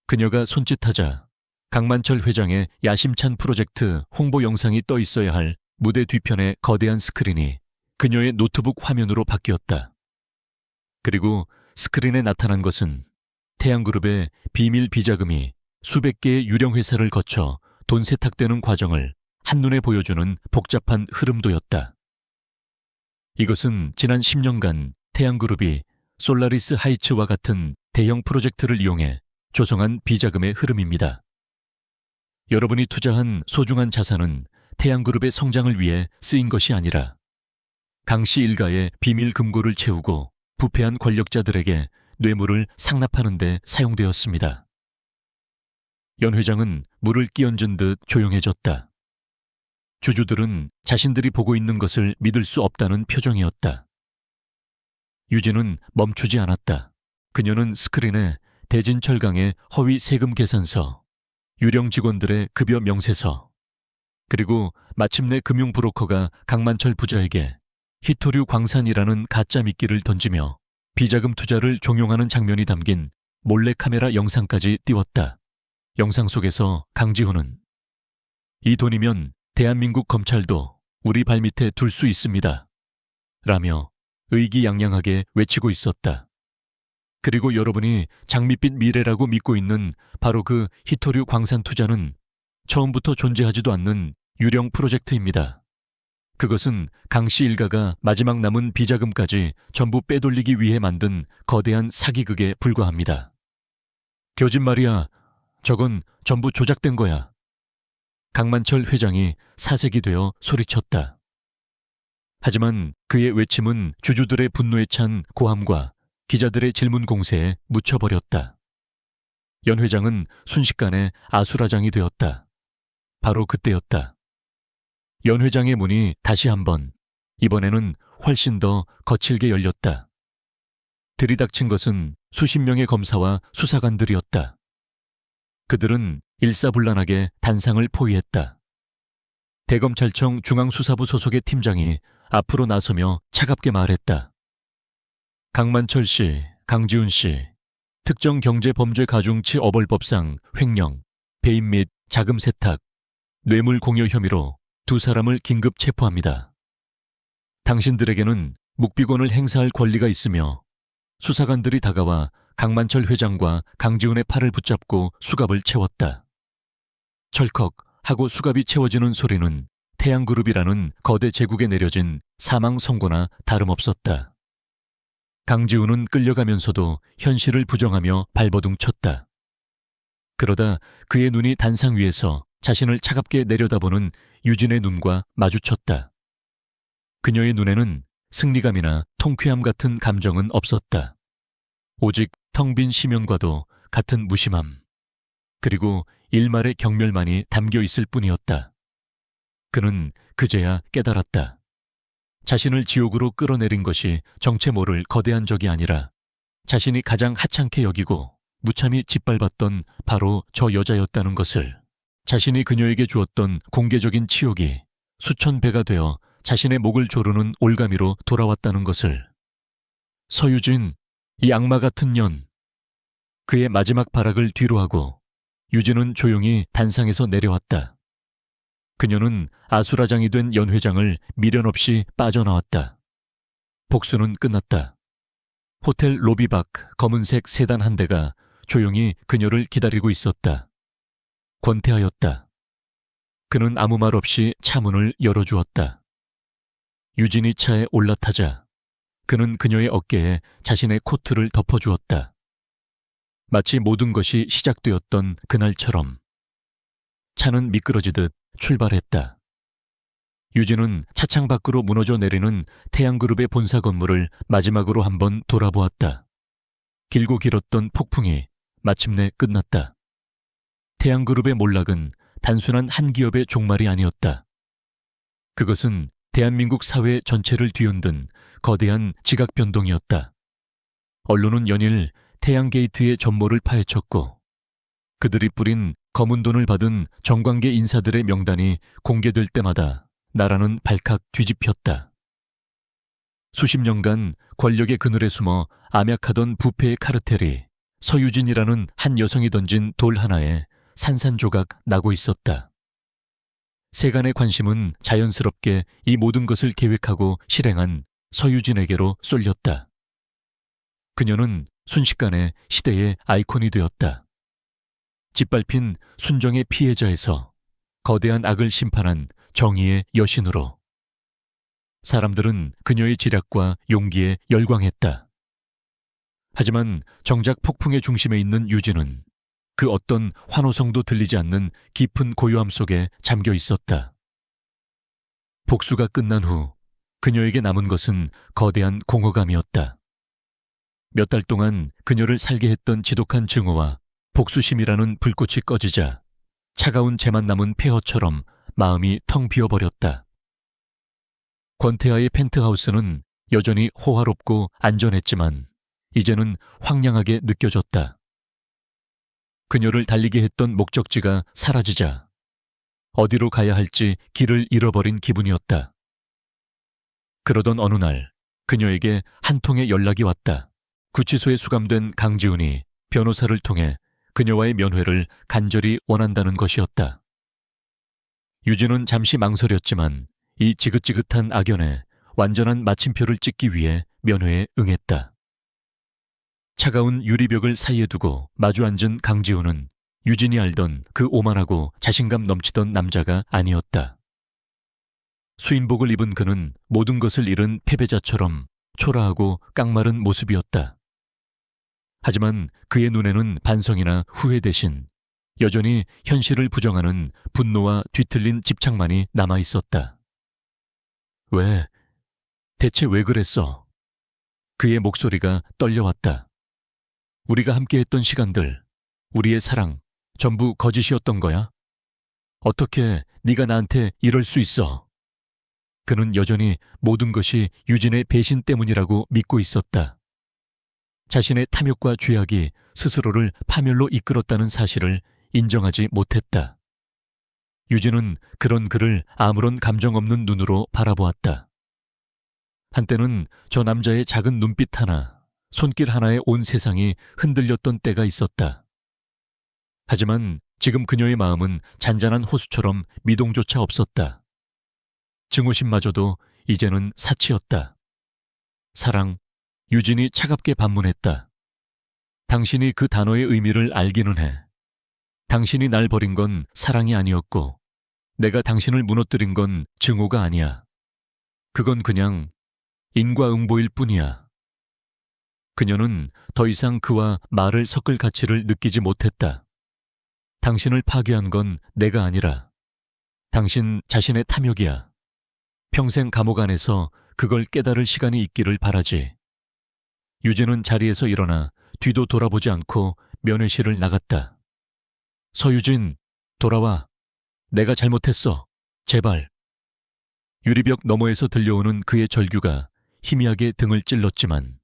그녀가 손짓하자 강만철 회장의 야심찬 프로젝트 홍보 영상이 떠 있어야 할 무대 뒤편의 거대한 스크린이 그녀의 노트북 화면으로 바뀌었다. 그리고 스크린에 나타난 것은 태양그룹의 비밀 비자금이 수백 개의 유령 회사를 거쳐 돈 세탁되는 과정을 한눈에 보여주는 복잡한 흐름도였다. 이것은 지난 10년간 태양그룹이 솔라리스 하이츠와 같은 대형 프로젝트를 이용해 조성한 비자금의 흐름입니다. 여러분이 투자한 소중한 자산은 태양그룹의 성장을 위해 쓰인 것이 아니라 강씨 일가의 비밀 금고를 채우고 부패한 권력자들에게 뇌물을 상납하는 데 사용되었습니다. 연 회장은 물을 끼얹은 듯 조용해졌다. 주주들은 자신들이 보고 있는 것을 믿을 수 없다는 표정이었다. 유진은 멈추지 않았다. 그녀는 스크린에 대진철강의 허위 세금 계산서, 유령 직원들의 급여 명세서, 그리고 마침내 금융 브로커가 강만철 부자에게 히토류 광산이라는 가짜 미끼를 던지며 비자금 투자를 종용하는 장면이 담긴 몰래카메라 영상까지 띄웠다. 영상 속에서 강지훈은 이 돈이면 대한민국 검찰도 우리 발밑에 둘 수 있습니다. 라며 의기양양하게 외치고 있었다. 그리고 여러분이 장밋빛 미래라고 믿고 있는 바로 그 히토류 광산 투자는 처음부터 존재하지도 않는 유령 프로젝트입니다. 그것은 강씨 일가가 마지막 남은 비자금까지 전부 빼돌리기 위해 만든 거대한 사기극에 불과합니다. 거짓말이야. 저건 전부 조작된 거야. 강만철 회장이 사색이 되어 소리쳤다. 하지만 그의 외침은 주주들의 분노에 찬 고함과 기자들의 질문 공세에 묻혀버렸다. 연 회장은 순식간에 아수라장이 되었다. 바로 그때였다. 연 회장의 문이 다시 한번, 이번에는 훨씬 더 거칠게 열렸다. 들이닥친 것은 수십 명의 검사와 수사관들이었다. 그들은 일사불란하게 단상을 포위했다. 대검찰청 중앙수사부 소속의 팀장이 앞으로 나서며 차갑게 말했다. 강만철 씨, 강지훈 씨, 특정경제범죄가중치 어벌법상 횡령, 배임 및 자금 세탁, 뇌물 공여 혐의로 두 사람을 긴급 체포합니다. 당신들에게는 묵비권을 행사할 권리가 있으며 수사관들이 다가와 강만철 회장과 강지훈의 팔을 붙잡고 수갑을 채웠다. 철컥 하고 수갑이 채워지는 소리는 태양그룹이라는 거대 제국에 내려진 사망 선고나 다름없었다. 강지훈은 끌려가면서도 현실을 부정하며 발버둥 쳤다. 그러다 그의 눈이 단상 위에서 자신을 차갑게 내려다보는 유진의 눈과 마주쳤다. 그녀의 눈에는 승리감이나 통쾌함 같은 감정은 없었다. 오직 텅 빈 심연과도 같은 무심함. 그리고 일말의 경멸만이 담겨 있을 뿐이었다. 그는 그제야 깨달았다. 자신을 지옥으로 끌어내린 것이 정체 모를 거대한 적이 아니라 자신이 가장 하찮게 여기고 무참히 짓밟았던 바로 저 여자였다는 것을. 자신이 그녀에게 주었던 공개적인 치욕이 수천 배가 되어 자신의 목을 조르는 올가미로 돌아왔다는 것을. 서유진, 이 악마 같은 년. 그의 마지막 발악을 뒤로하고 유진은 조용히 단상에서 내려왔다. 그녀는 아수라장이 된 연회장을 미련 없이 빠져나왔다. 복수는 끝났다. 호텔 로비 밖 검은색 세단 한 대가 조용히 그녀를 기다리고 있었다. 권태하였다. 그는 아무 말 없이 차문을 열어주었다. 유진이 차에 올라타자 그는 그녀의 어깨에 자신의 코트를 덮어주었다. 마치 모든 것이 시작되었던 그날처럼. 차는 미끄러지듯 출발했다. 유진은 차창 밖으로 무너져 내리는 태양그룹의 본사 건물을 마지막으로 한번 돌아보았다. 길고 길었던 폭풍이 마침내 끝났다. 태양그룹의 몰락은 단순한 한 기업의 종말이 아니었다. 그것은 대한민국 사회 전체를 뒤흔든 거대한 지각 변동이었다. 언론은 연일 태양게이트의 전모를 파헤쳤고 그들이 뿌린 검은 돈을 받은 정관계 인사들의 명단이 공개될 때마다 나라는 발칵 뒤집혔다. 수십 년간 권력의 그늘에 숨어 암약하던 부패의 카르텔이 서유진이라는 한 여성이 던진 돌 하나에 산산조각 나고 있었다. 세간의 관심은 자연스럽게 이 모든 것을 계획하고 실행한 서유진에게로 쏠렸다. 그녀는 순식간에 시대의 아이콘이 되었다. 짓밟힌 순정의 피해자에서 거대한 악을 심판한 정의의 여신으로. 사람들은 그녀의 지략과 용기에 열광했다. 하지만 정작 폭풍의 중심에 있는 유진은 그 어떤 환호성도 들리지 않는 깊은 고요함 속에 잠겨 있었다. 복수가 끝난 후 그녀에게 남은 것은 거대한 공허감이었다. 몇 달 동안 그녀를 살게 했던 지독한 증오와 복수심이라는 불꽃이 꺼지자 차가운 재만 남은 폐허처럼 마음이 텅 비어버렸다. 권태하의 펜트하우스는 여전히 호화롭고 안전했지만 이제는 황량하게 느껴졌다. 그녀를 달리게 했던 목적지가 사라지자 어디로 가야 할지 길을 잃어버린 기분이었다. 그러던 어느 날 그녀에게 한 통의 연락이 왔다. 구치소에 수감된 강지훈이 변호사를 통해 그녀와의 면회를 간절히 원한다는 것이었다. 유진은 잠시 망설였지만 이 지긋지긋한 악연에 완전한 마침표를 찍기 위해 면회에 응했다. 차가운 유리벽을 사이에 두고 마주 앉은 강지훈은 유진이 알던 그 오만하고 자신감 넘치던 남자가 아니었다. 수인복을 입은 그는 모든 것을 잃은 패배자처럼 초라하고 깡마른 모습이었다. 하지만 그의 눈에는 반성이나 후회 대신 여전히 현실을 부정하는 분노와 뒤틀린 집착만이 남아있었다. 대체 왜 그랬어? 그의 목소리가 떨려왔다. 우리가 함께했던 시간들, 우리의 사랑, 전부 거짓이었던 거야? 어떻게 네가 나한테 이럴 수 있어? 그는 여전히 모든 것이 유진의 배신 때문이라고 믿고 있었다. 자신의 탐욕과 죄악이 스스로를 파멸로 이끌었다는 사실을 인정하지 못했다. 유진은 그런 그를 아무런 감정 없는 눈으로 바라보았다. 한때는 저 남자의 작은 눈빛 하나, 손길 하나에 온 세상이 흔들렸던 때가 있었다. 하지만 지금 그녀의 마음은 잔잔한 호수처럼 미동조차 없었다. 증오심마저도 이제는 사치였다. 사랑, 유진이 차갑게 반문했다. 당신이 그 단어의 의미를 알기는 해. 당신이 날 버린 건 사랑이 아니었고 내가 당신을 무너뜨린 건 증오가 아니야. 그건 그냥 인과응보일 뿐이야. 그녀는 더 이상 그와 말을 섞을 가치를 느끼지 못했다. 당신을 파괴한 건 내가 아니라 당신 자신의 탐욕이야. 평생 감옥 안에서 그걸 깨달을 시간이 있기를 바라지. 유진은 자리에서 일어나 뒤도 돌아보지 않고 면회실을 나갔다. 서유진, 돌아와. 내가 잘못했어. 제발. 유리벽 너머에서 들려오는 그의 절규가 희미하게 등을 찔렀지만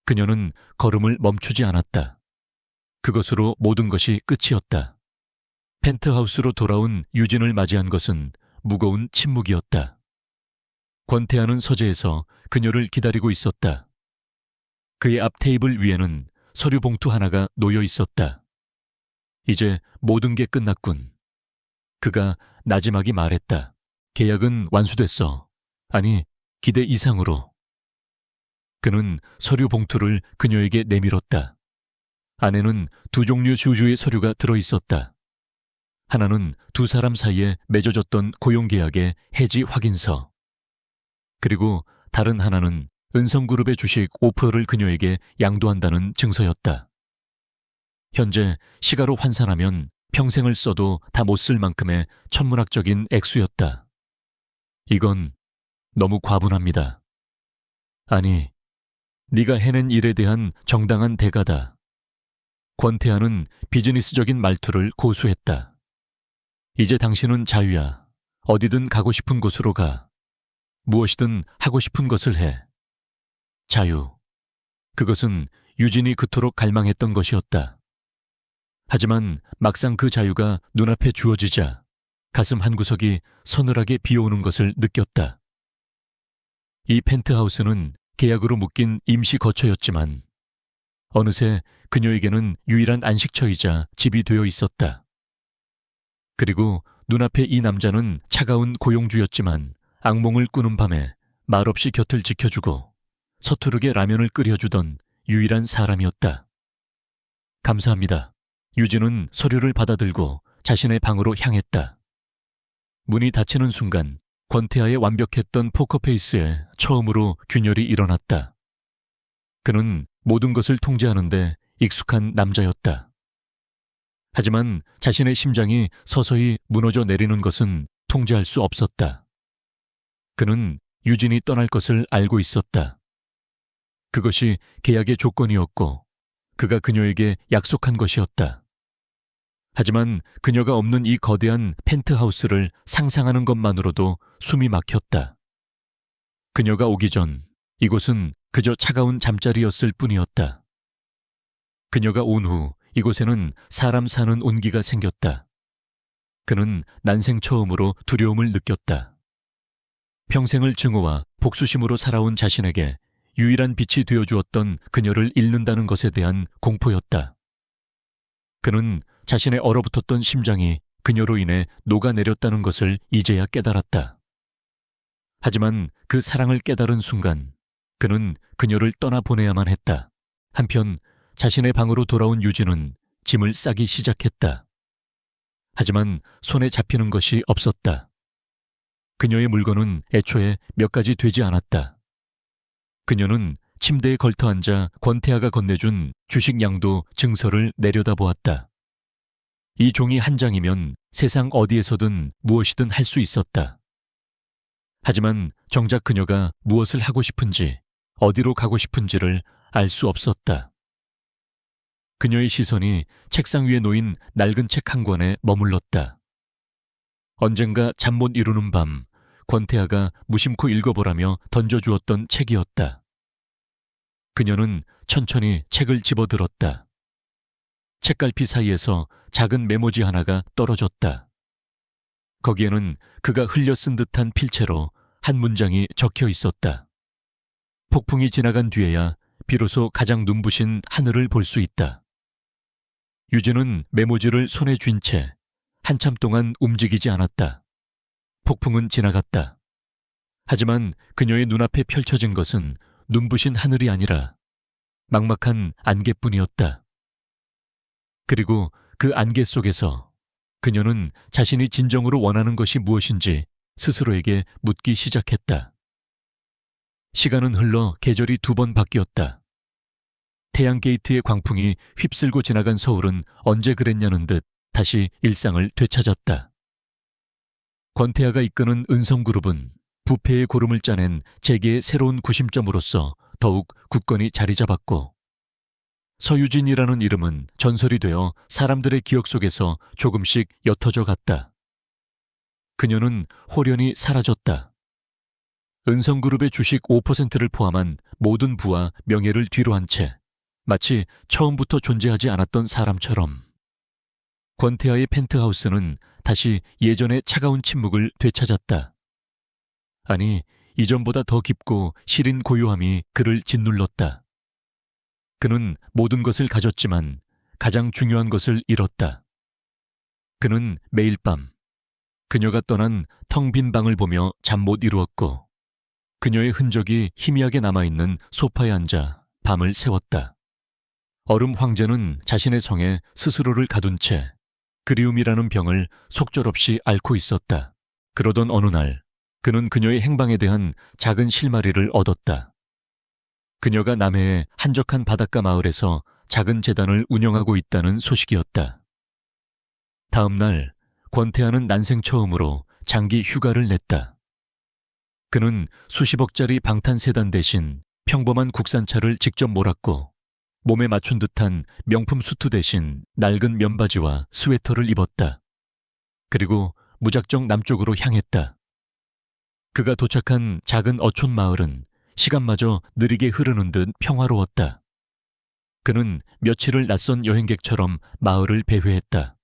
그녀는 걸음을 멈추지 않았다. 그것으로 모든 것이 끝이었다. 펜트하우스로 돌아온 유진을 맞이한 것은 무거운 침묵이었다. 권태하는 서재에서 그녀를 기다리고 있었다. 그의 앞 테이블 위에는 서류 봉투 하나가 놓여 있었다. 이제 모든 게 끝났군. 그가 나지막이 말했다. 계약은 완수됐어. 아니, 기대 이상으로. 그는 서류 봉투를 그녀에게 내밀었다. 안에는 두 종류 주주의 서류가 들어있었다. 하나는 두 사람 사이에 맺어졌던 고용계약의 해지 확인서. 그리고 다른 하나는 은성그룹의 주식 5%를 그녀에게 양도한다는 증서였다. 현재 시가로 환산하면 평생을 써도 다 못 쓸 만큼의 천문학적인 액수였다. 이건 너무 과분합니다. 아니, 네가 해낸 일에 대한 정당한 대가다. 권태하는 비즈니스적인 말투를 고수했다. 이제 당신은 자유야. 어디든 가고 싶은 곳으로 가. 무엇이든 하고 싶은 것을 해. 자유. 그것은 유진이 그토록 갈망했던 것이었다. 하지만 막상 그 자유가 눈앞에 주어지자 가슴 한구석이 서늘하게 비오는 것을 느꼈다. 이 펜트하우스는 계약으로 묶인 임시 거처였지만 어느새 그녀에게는 유일한 안식처이자 집이 되어 있었다. 그리고 눈앞에 이 남자는 차가운 고용주였지만 악몽을 꾸는 밤에 말없이 곁을 지켜주고 서투르게 라면을 끓여주던 유일한 사람이었다. 감사합니다. 유진은 서류를 받아들고 자신의 방으로 향했다. 문이 닫히는 순간 권태하의 완벽했던 포커페이스에 처음으로 균열이 일어났다. 그는 모든 것을 통제하는데 익숙한 남자였다. 하지만 자신의 심장이 서서히 무너져 내리는 것은 통제할 수 없었다. 그는 유진이 떠날 것을 알고 있었다. 그것이 계약의 조건이었고 그가 그녀에게 약속한 것이었다. 하지만 그녀가 없는 이 거대한 펜트하우스를 상상하는 것만으로도 숨이 막혔다. 그녀가 오기 전 이곳은 그저 차가운 잠자리였을 뿐이었다. 그녀가 온 후 이곳에는 사람 사는 온기가 생겼다. 그는 난생 처음으로 두려움을 느꼈다. 평생을 증오와 복수심으로 살아온 자신에게 유일한 빛이 되어주었던 그녀를 잃는다는 것에 대한 공포였다. 그는 자신의 얼어붙었던 심장이 그녀로 인해 녹아내렸다는 것을 이제야 깨달았다. 하지만 그 사랑을 깨달은 순간 그는 그녀를 떠나보내야만 했다. 한편 자신의 방으로 돌아온 유진은 짐을 싸기 시작했다. 하지만 손에 잡히는 것이 없었다. 그녀의 물건은 애초에 몇 가지 되지 않았다. 그녀는 침대에 걸터앉아 권태하가 건네준 주식 양도 증서를 내려다보았다. 이 종이 한 장이면 세상 어디에서든 무엇이든 할 수 있었다. 하지만 정작 그녀가 무엇을 하고 싶은지, 어디로 가고 싶은지를 알 수 없었다. 그녀의 시선이 책상 위에 놓인 낡은 책 한 권에 머물렀다. 언젠가 잠 못 이루는 밤, 권태하가 무심코 읽어보라며 던져주었던 책이었다. 그녀는 천천히 책을 집어들었다. 책갈피 사이에서 작은 메모지 하나가 떨어졌다. 거기에는 그가 흘려 쓴 듯한 필체로 한 문장이 적혀 있었다. 폭풍이 지나간 뒤에야 비로소 가장 눈부신 하늘을 볼 수 있다. 유진은 메모지를 손에 쥔 채 한참 동안 움직이지 않았다. 폭풍은 지나갔다. 하지만 그녀의 눈앞에 펼쳐진 것은 눈부신 하늘이 아니라 막막한 안개뿐이었다. 그리고 그 안개 속에서 그녀는 자신이 진정으로 원하는 것이 무엇인지 스스로에게 묻기 시작했다. 시간은 흘러 계절이 2번 바뀌었다. 태양게이트의 광풍이 휩쓸고 지나간 서울은 언제 그랬냐는 듯 다시 일상을 되찾았다. 권태하가 이끄는 은성그룹은 부패의 고름을 짜낸 재계의 새로운 구심점으로서 더욱 굳건히 자리 잡았고 서유진이라는 이름은 전설이 되어 사람들의 기억 속에서 조금씩 옅어져 갔다. 그녀는 홀연히 사라졌다. 은성그룹의 주식 5%를 포함한 모든 부와 명예를 뒤로 한 채 마치 처음부터 존재하지 않았던 사람처럼 권태하의 펜트하우스는 다시 예전의 차가운 침묵을 되찾았다. 아니, 이전보다 더 깊고 시린 고요함이 그를 짓눌렀다. 그는 모든 것을 가졌지만 가장 중요한 것을 잃었다. 그는 매일 밤 그녀가 떠난 텅 빈 방을 보며 잠 못 이루었고 그녀의 흔적이 희미하게 남아있는 소파에 앉아 밤을 새웠다. 얼음 황제는 자신의 성에 스스로를 가둔 채 그리움이라는 병을 속절없이 앓고 있었다. 그러던 어느 날 그는 그녀의 행방에 대한 작은 실마리를 얻었다. 그녀가 남해의 한적한 바닷가 마을에서 작은 재단을 운영하고 있다는 소식이었다. 다음 날 권태하는 난생 처음으로 장기 휴가를 냈다. 그는 수십억짜리 방탄세단 대신 평범한 국산차를 직접 몰았고 몸에 맞춘 듯한 명품 수트 대신 낡은 면바지와 스웨터를 입었다. 그리고 무작정 남쪽으로 향했다. 그가 도착한 작은 어촌 마을은 시간마저 느리게 흐르는 듯 평화로웠다. 그는 며칠을 낯선 여행객처럼 마을을 배회했다.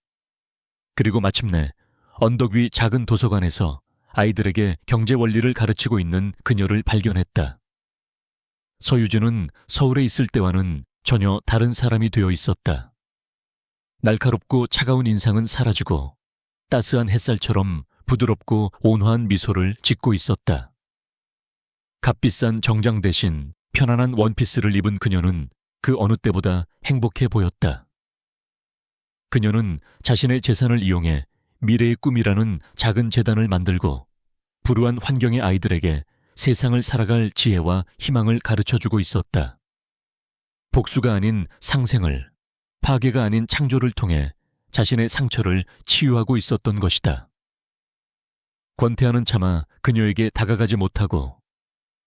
그리고 마침내 언덕 위 작은 도서관에서 아이들에게 경제 원리를 가르치고 있는 그녀를 발견했다. 서유진은 서울에 있을 때와는 전혀 다른 사람이 되어 있었다. 날카롭고 차가운 인상은 사라지고 따스한 햇살처럼 부드럽고 온화한 미소를 짓고 있었다. 값비싼 정장 대신 편안한 원피스를 입은 그녀는 그 어느 때보다 행복해 보였다. 그녀는 자신의 재산을 이용해 미래의 꿈이라는 작은 재단을 만들고 불우한 환경의 아이들에게 세상을 살아갈 지혜와 희망을 가르쳐주고 있었다. 복수가 아닌 상생을, 파괴가 아닌 창조를 통해 자신의 상처를 치유하고 있었던 것이다. 권태하는 차마 그녀에게 다가가지 못하고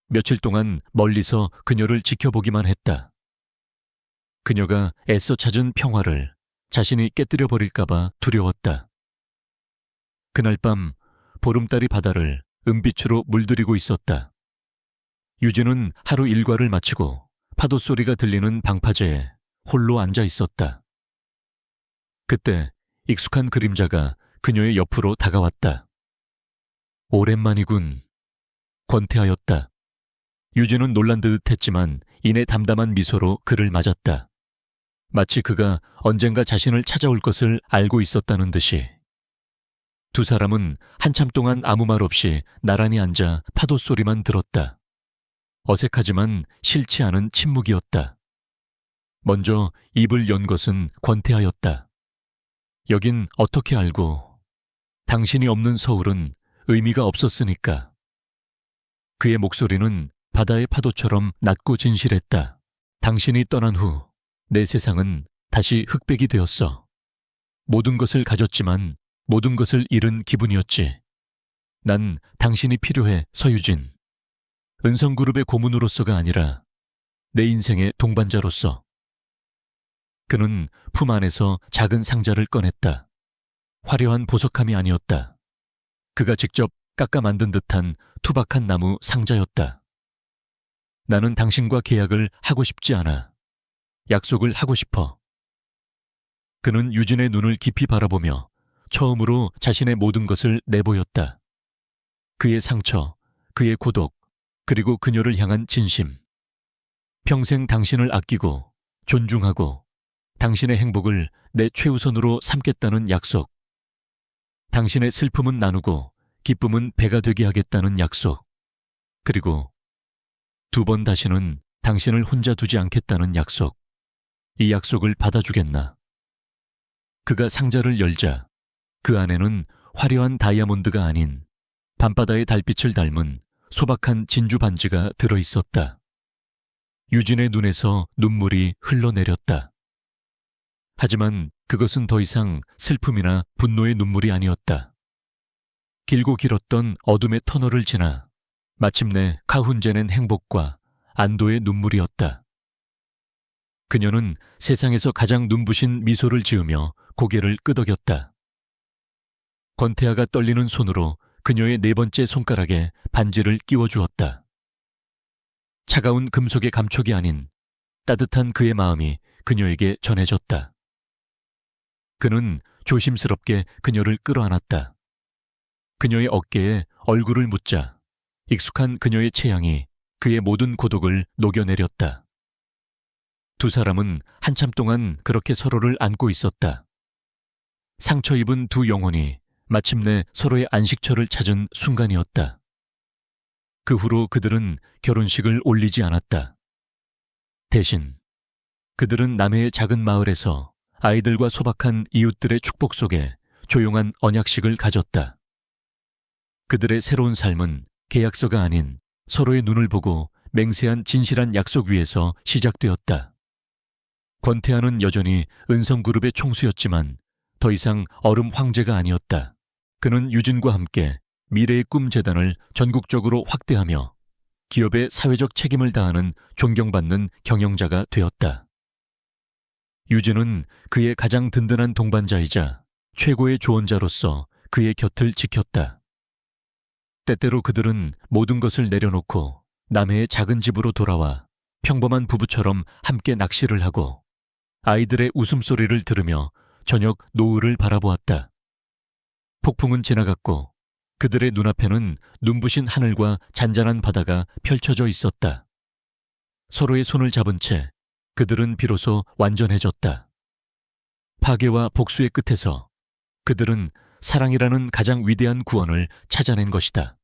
며칠 동안 멀리서 그녀를 지켜보기만 했다. 그녀가 애써 찾은 평화를 자신이 깨뜨려 버릴까봐 두려웠다. 그날 밤 보름달이 바다를 은빛으로 물들이고 있었다. 유진은 하루 일과를 마치고 파도 소리가 들리는 방파제에 홀로 앉아 있었다. 그때 익숙한 그림자가 그녀의 옆으로 다가왔다. 오랜만이군. 권태하였다. 유진은 놀란 듯 했지만 이내 담담한 미소로 그를 맞았다. 마치 그가 언젠가 자신을 찾아올 것을 알고 있었다는 듯이. 두 사람은 한참 동안 아무 말 없이 나란히 앉아 파도 소리만 들었다. 어색하지만 싫지 않은 침묵이었다. 먼저 입을 연 것은 권태하였다. 여긴 어떻게 알고? 당신이 없는 서울은 의미가 없었으니까. 그의 목소리는 바다의 파도처럼 낮고 진실했다. 당신이 떠난 후 내 세상은 다시 흑백이 되었어. 모든 것을 가졌지만 모든 것을 잃은 기분이었지. 난 당신이 필요해, 서유진. 은성그룹의 고문으로서가 아니라 내 인생의 동반자로서. 그는 품 안에서 작은 상자를 꺼냈다. 화려한 보석함이 아니었다. 그가 직접 깎아 만든 듯한 투박한 나무 상자였다. 나는 당신과 계약을 하고 싶지 않아. 약속을 하고 싶어. 그는 유진의 눈을 깊이 바라보며 처음으로 자신의 모든 것을 내보였다. 그의 상처, 그의 고독, 그리고 그녀를 향한 진심. 평생 당신을 아끼고 존중하고 당신의 행복을 내 최우선으로 삼겠다는 약속. 당신의 슬픔은 나누고 기쁨은 배가 되게 하겠다는 약속. 그리고 두 번 다시는 당신을 혼자 두지 않겠다는 약속. 이 약속을 받아주겠나? 그가 상자를 열자 그 안에는 화려한 다이아몬드가 아닌 밤바다의 달빛을 닮은 소박한 진주 반지가 들어있었다. 유진의 눈에서 눈물이 흘러내렸다. 하지만 그것은 더 이상 슬픔이나 분노의 눈물이 아니었다. 길고 길었던 어둠의 터널을 지나 마침내 가훈제낸 행복과 안도의 눈물이었다. 그녀는 세상에서 가장 눈부신 미소를 지으며 고개를 끄덕였다. 권태아가 떨리는 손으로 그녀의 네 번째 손가락에 반지를 끼워주었다. 차가운 금속의 감촉이 아닌 따뜻한 그의 마음이 그녀에게 전해졌다. 그는 조심스럽게 그녀를 끌어안았다. 그녀의 어깨에 얼굴을 묻자 익숙한 그녀의 체향이 그의 모든 고독을 녹여내렸다. 두 사람은 한참 동안 그렇게 서로를 안고 있었다. 상처 입은 두 영혼이 마침내 서로의 안식처를 찾은 순간이었다. 그 후로 그들은 결혼식을 올리지 않았다. 대신 그들은 남해의 작은 마을에서 아이들과 소박한 이웃들의 축복 속에 조용한 언약식을 가졌다. 그들의 새로운 삶은 계약서가 아닌 서로의 눈을 보고 맹세한 진실한 약속 위에서 시작되었다. 권태아는 여전히 은성그룹의 총수였지만 더 이상 얼음 황제가 아니었다. 그는 유진과 함께 미래의 꿈 재단을 전국적으로 확대하며 기업의 사회적 책임을 다하는 존경받는 경영자가 되었다. 유진은 그의 가장 든든한 동반자이자 최고의 조언자로서 그의 곁을 지켰다. 때때로 그들은 모든 것을 내려놓고 남해의 작은 집으로 돌아와 평범한 부부처럼 함께 낚시를 하고 아이들의 웃음소리를 들으며 저녁 노을을 바라보았다. 폭풍은 지나갔고 그들의 눈앞에는 눈부신 하늘과 잔잔한 바다가 펼쳐져 있었다. 서로의 손을 잡은 채 그들은 비로소 완전해졌다. 파괴와 복수의 끝에서 그들은 사랑이라는 가장 위대한 구원을 찾아낸 것이다.